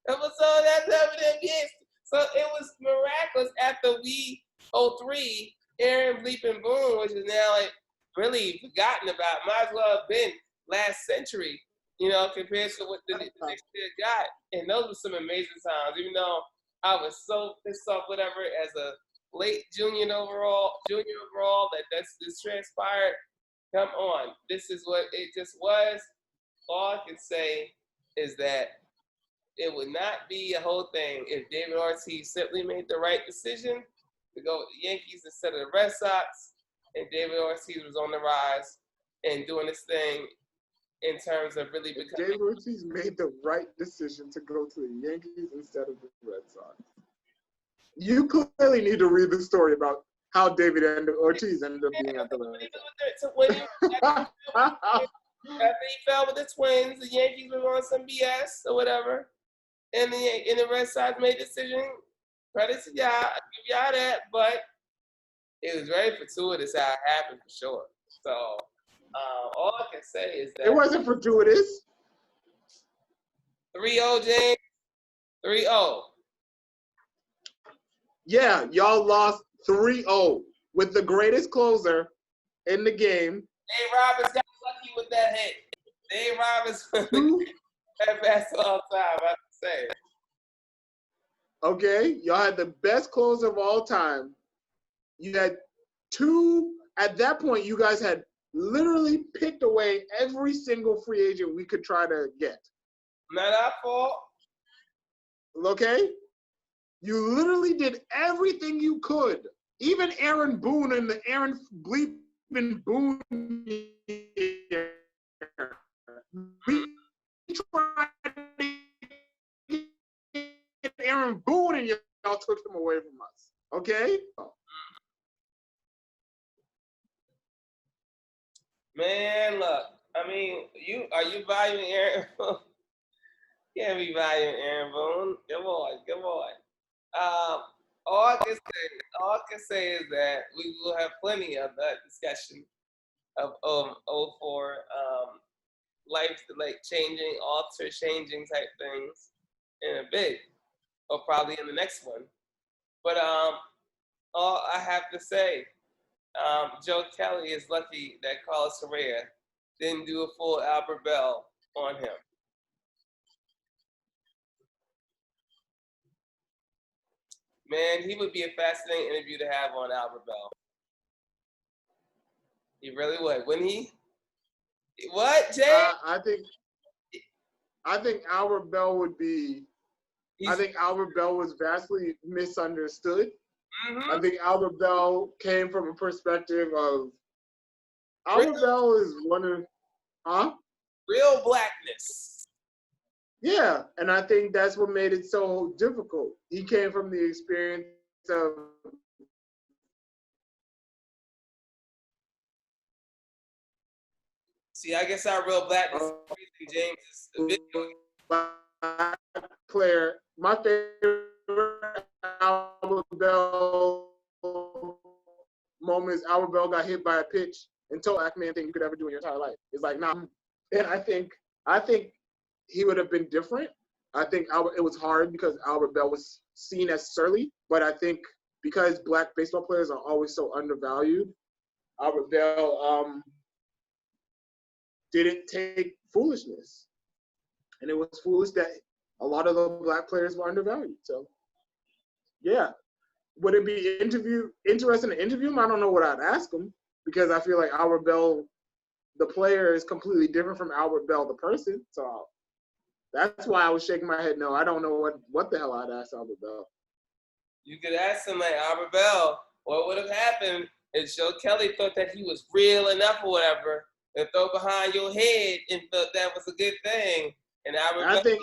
so that's happened in NBA history. So it was miraculous after we '03, Aaron Bleeping Boone, which is now like really forgotten about. Might as well have been last century, compared to what the next year got. And those were some amazing times, even though I was so pissed off, whatever, as a late junior overall, that this transpired. Come on, this is what it just was. All I can say is that it would not be a whole thing if David Ortiz simply made the right decision to go with the Yankees instead of the Red Sox, and David Ortiz was on the rise and doing this thing in terms of really becoming. David Ortiz made the right decision to go to the Yankees instead of the Red Sox. You clearly need to read the story about how David Ortiz ended up being at the Red Sox. After he fell with the Twins, the Yankees were on some BS or whatever, and the Red Sox made a decision. Credit to y'all, I give y'all that, but it was very fortuitous how it happened for sure. So all I can say is that it wasn't fortuitous. 3-0, James. 3-0. Yeah, y'all lost 3-0 with the greatest closer in the game. Dave Roberts got lucky with that hit. Dave Roberts that best all time, I have to say. Okay, y'all had the best closer of all time. You had at that point, you guys had literally picked away every single free agent we could try to get. Not our fault. Okay? You literally did everything you could. Even Aaron Boone and the Aaron Bleeping Boone year. We tried to get Aaron Boone and y'all took him away from us. Okay? Man, look. I mean, are you valuing Aaron Boone? You can't be valuing Aaron Boone. Come on. All I can say is that we will have plenty of that discussion of 04 life changing type things in a bit, or probably in the next one. But all I have to say, Joe Kelly is lucky that Carlos Correa didn't do a full Albert Bell on him. Man, he would be a fascinating interview to have on Albert Bell. He really would, wouldn't he? What, Jay? I think Albert Bell would be. I think Albert Bell was vastly misunderstood. Mm-hmm. I think Albert Bell came from a perspective of. Albert Bell is one of. Real blackness. Yeah, and I think that's what made it so difficult. He came from the experience of See, I guess our real blackness is James is the video. Black player. My favorite Albert Bell moment is Albert Bell got hit by a pitch and told Ackman thing you could ever do in your entire life. It's like, nah. And I think he would have been different. I think it was hard because Albert Bell was seen as surly, but I think because black baseball players are always so undervalued, Albert Bell didn't take foolishness. And it was foolish that a lot of the black players were undervalued. So, yeah. Would it be interesting to interview him? I don't know what I'd ask him because I feel like Albert Bell, the player, is completely different from Albert Bell, the person. So that's why I was shaking my head. No, I don't know what the hell I'd ask Albert Bell. You could ask him, like, Albert Bell, what would have happened if Joe Kelly thought that he was real enough or whatever and throw behind your head and thought that was a good thing? And I think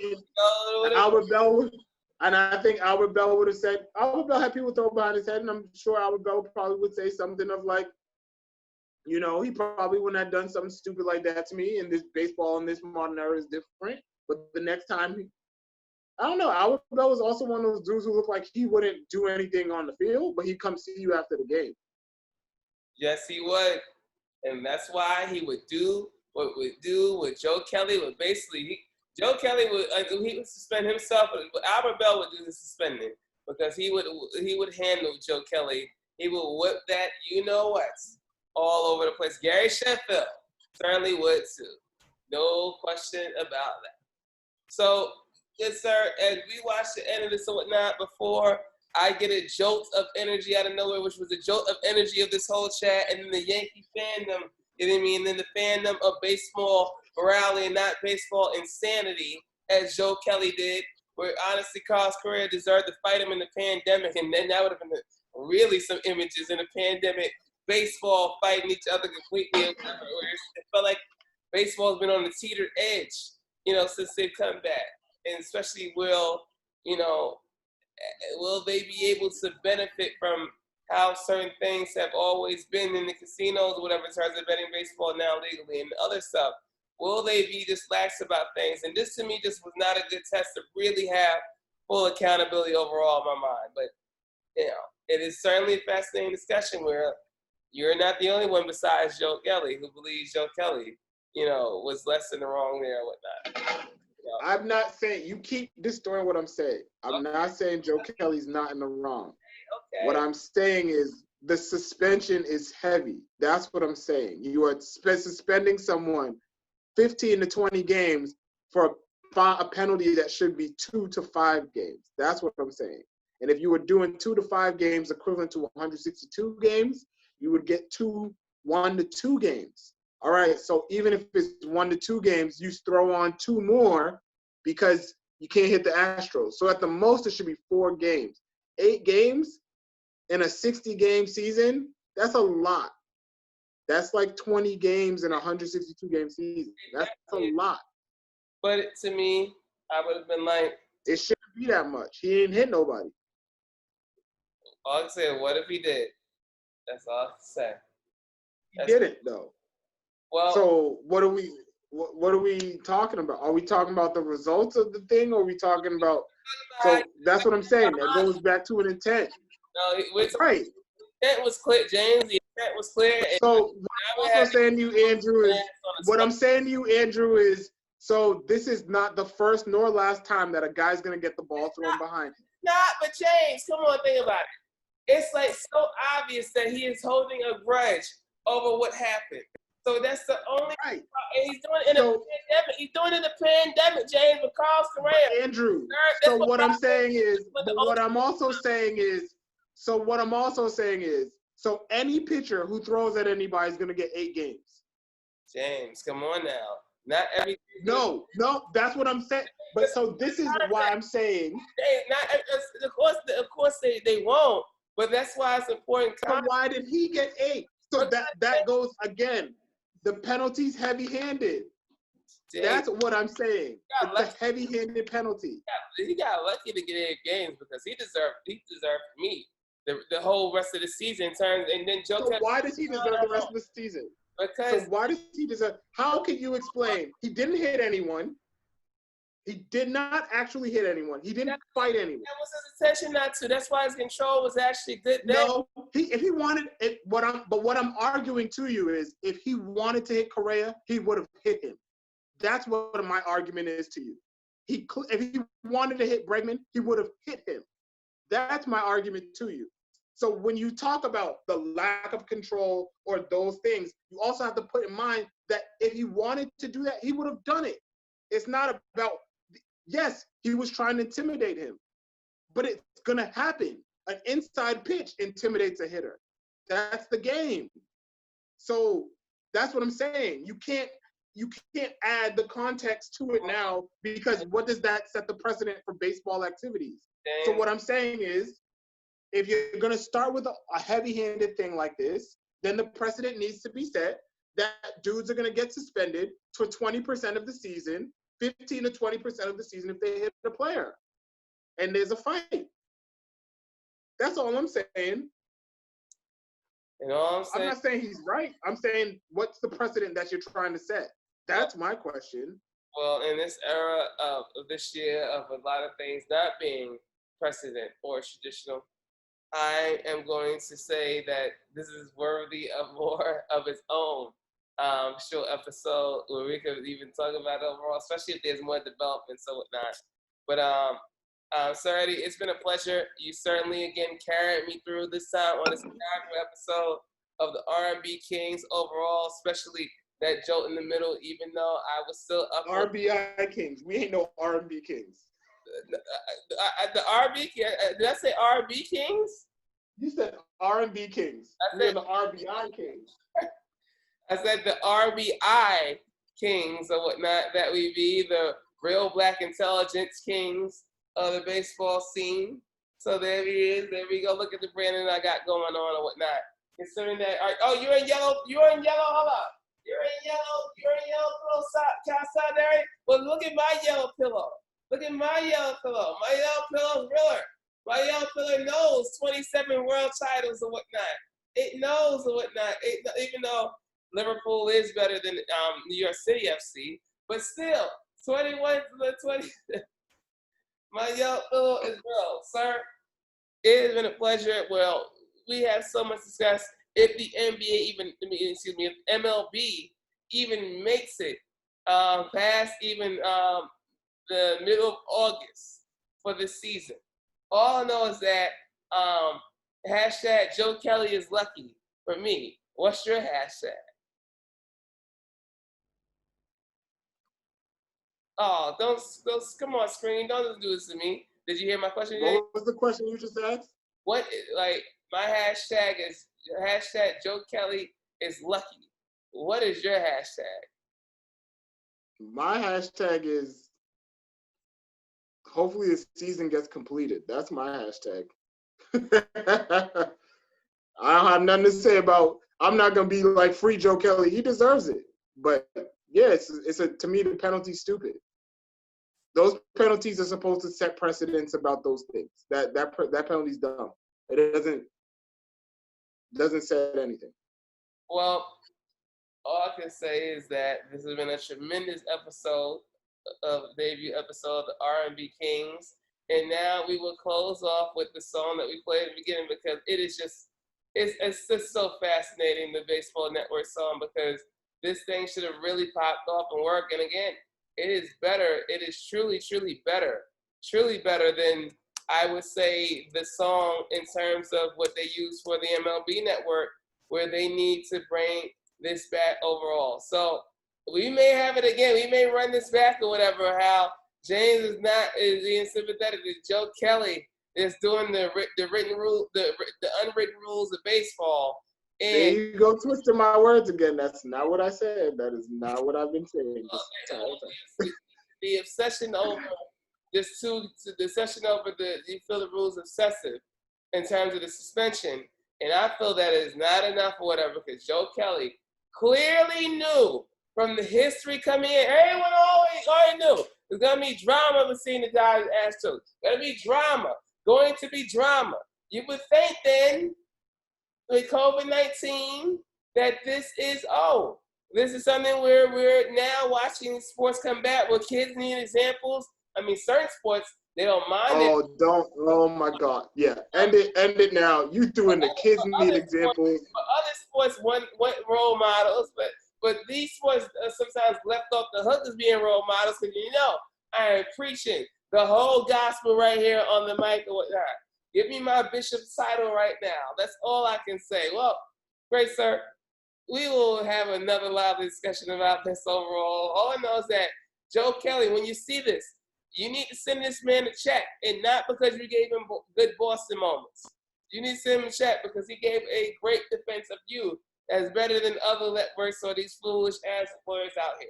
Albert Bell would have said, Albert Bell had people throw behind his head, and I'm sure Albert Bell probably would say something of like, You know, he probably wouldn't have done something stupid like that to me. And this baseball in this modern era is different. But the next time, I don't know. Albert Bell was also one of those dudes who looked like he wouldn't do anything on the field, but he'd come see you after the game. Yes, he would. And that's why he would do what Joe Kelly would basically. Joe Kelly he would suspend himself, but Albert Bell would do the suspending because he would handle Joe Kelly. He would whip that you know what all over the place. Gary Sheffield certainly would too. No question about that. So, good sir, as we watched the end of this and whatnot before, I get a jolt of energy out of nowhere, which was a jolt of energy of this whole chat, and then the Yankee fandom, you know what I mean? And then the fandom of baseball morality and not baseball insanity, as Joe Kelly did, where honestly Carlos Correa deserved to fight him in the pandemic, and then that would have been really some images in the pandemic, baseball fighting each other completely. It felt like baseball's been on the teetered edge, you know, since they've come back. And especially will they be able to benefit from how certain things have always been in the casinos or whatever in terms of betting baseball now legally and other stuff? Will they be just lax about things? And this to me just was not a good test to really have full accountability overall in my mind. But, you know, it is certainly a fascinating discussion where you're not the only one besides Joe Kelly who believes Joe Kelly, you know, was less in the wrong there and whatnot. You know. I'm not saying, you keep distorting what I'm saying. I'm not saying Joe Kelly's not in the wrong. Okay. What I'm saying is the suspension is heavy. That's what I'm saying. You are suspending someone 15 to 20 games for a penalty that should be 2 to 5 games. That's what I'm saying. And if you were doing 2 to 5 games equivalent to 162 games, you would get 1 to 2 games. All right, so even if it's 1 to 2 games, you throw on 2 more because you can't hit the Astros. So at the most, it should be 4 games. 8 games in a 60-game season, that's a lot. That's like 20 games in a 162-game season. That's a lot. But to me, I would have been like, it shouldn't be that much. He didn't hit nobody. All I can say, what if he did? That's all I can say. He didn't though. Well, so what are we talking about? Are we talking about the results of the thing, or are we talking about? So that's what I'm saying. That goes back to an intent. No, right. The intent was clear, James. The intent was clear. So what I'm saying to you, Andrew, is so this is not the first nor last time that a guy's gonna get the ball thrown behind him. Not, but James, come on, think about it. It's like so obvious that he is holding a grudge over what happened. So that's the only. Right. And he's doing it in a pandemic. He's doing it in a pandemic, James, with Carlos Correa. Andrew. So what I'm saying is, what I'm also saying is, so any pitcher who throws at anybody is going to get 8 games. James, come on now. Not every. No, that's what I'm saying. But so this is why I'm saying. Of course they won't. But that's why it's important. So why did he get 8? So that goes again. The penalty's heavy-handed. James, that's what I'm saying. It's a heavy-handed penalty. He got lucky to get 8 games because he deserved me the whole rest of the season. And then Joe. So why does he deserve the rest of the season? Because so why does he deserve? How can you explain? He didn't hit anyone. He did not actually hit anyone. He didn't fight anyone. That was his intention not to. That's why his control was actually good. No, if he wanted it, what I'm arguing to you is, if he wanted to hit Correa, he would have hit him. That's what my argument is to you. If he wanted to hit Bregman, he would have hit him. That's my argument to you. So when you talk about the lack of control or those things, you also have to put in mind that if he wanted to do that, he would have done it. It's not about. Yes, he was trying to intimidate him, but it's going to happen. An inside pitch intimidates a hitter. That's the game. So that's what I'm saying. You can't add the context to it now, because what does that set the precedent for baseball activities? So what I'm saying is, if you're going to start with a heavy-handed thing like this, then the precedent needs to be set that dudes are going to get suspended for 20% of the season, 15 to 20% of the season if they hit a player. And there's a fight. That's all I'm saying. And all I'm I'm saying, not saying he's right. I'm saying, what's the precedent that you're trying to set? That's my question. well, in this era of this year of a lot of things not being precedent or traditional, I am going to say that this is worthy of more of its own show episode where we could even talk about it overall, especially if there's more developments or whatnot. But Sir Eddie, it's been a pleasure. You certainly again carried me through this time on this episode of the R&B Kings overall, especially that jolt in the middle, even though I was still up. RBI Kings. We ain't no R&B Kings. The R&B, did I say R&B Kings? You said R&B Kings. We're the RBI Kings. I said the RBI Kings or whatnot, that we be the real black intelligence kings of the baseball scene. So there he is. There we go. Look at the branding I got going on or whatnot. Considering that, oh, you're in yellow. You're in yellow. Hold up. You're in yellow pillow solidarity. Well, look at my yellow pillow. Look at my yellow pillow. My yellow pillow's realer. My yellow pillow knows 27 world titles or whatnot. It knows or whatnot. Even though Liverpool is better than New York City FC, but still, 21 to 20. My yellow pillow is real, sir. It has been a pleasure. Well, we have so much to discuss. If the NBA if MLB even makes it past even the middle of August for this season. All I know is that hashtag Joe Kelly is lucky for me. What's your hashtag? Oh, don't come on, screen. Don't do this to me. Did you hear my question? What was the question you just asked? What, like, my hashtag is hashtag Joe Kelly is lucky. What is your hashtag? My hashtag is hopefully the season gets completed. That's my hashtag. I don't have nothing to say about. I'm not gonna be like free Joe Kelly. He deserves it. But yeah, to me the penalty's stupid. Those penalties are supposed to set precedents about those things. That penalty's dumb. It doesn't say anything. Well, all I can say is that this has been a tremendous episode of debut episode of the R&B Kings, and now we will close off with the song that we played at the beginning because it's just so fascinating, the Baseball Network song, because this thing should have really popped off and worked. And again, it is better. It is truly, truly better than, I would say, the song in terms of what they use for the MLB Network, where they need to bring this back overall. So we may have it again. We may run this back or whatever, how James is being sympathetic to Joe Kelly is doing the written rule, the unwritten rules of baseball. And there you go, twisting my words again. That's not what I said. That is not what I've been saying. The obsession over you feel the rules excessive in terms of the suspension, and I feel that it is not enough or whatever, because Joe Kelly clearly knew from the history coming in. Everyone already knew there's gonna be drama between the guys and Astros. Gonna be drama. Going to be drama. You would think then, with COVID-19, that this is something where we're now watching sports come back, where kids need examples. I mean, certain sports, they don't mind it. Oh my God. Yeah, end it now. You doing the kids need examples. Other sports want role models, but these sports are sometimes left off the hook as being role models, because I am preaching the whole gospel right here on the mic or whatnot. Give me my bishop's title right now. That's all I can say. Well, great, sir. We will have another lively discussion about this overall. All I know is that Joe Kelly, when you see this, you need to send this man a check, and not because you gave him good Boston moments. You need to send him a check because he gave a great defense of you that's better than other networks or these foolish ass employers out here.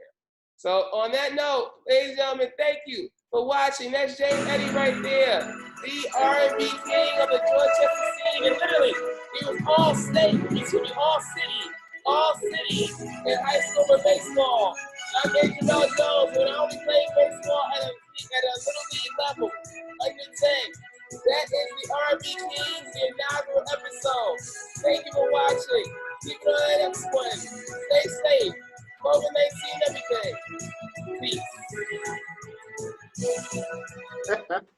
So on that note, ladies and gentlemen, thank you for watching. That's James Eddie right there, the R&B king of the Dorchester scene. And literally, he was all city in high school for baseball. I'm Jamel Jones, when I only played baseball at a little league level. Like we say, that is the R&B Kings, the inaugural episode. Thank you for watching. Be good, everyone. Stay safe. COVID-19, everything. Peace.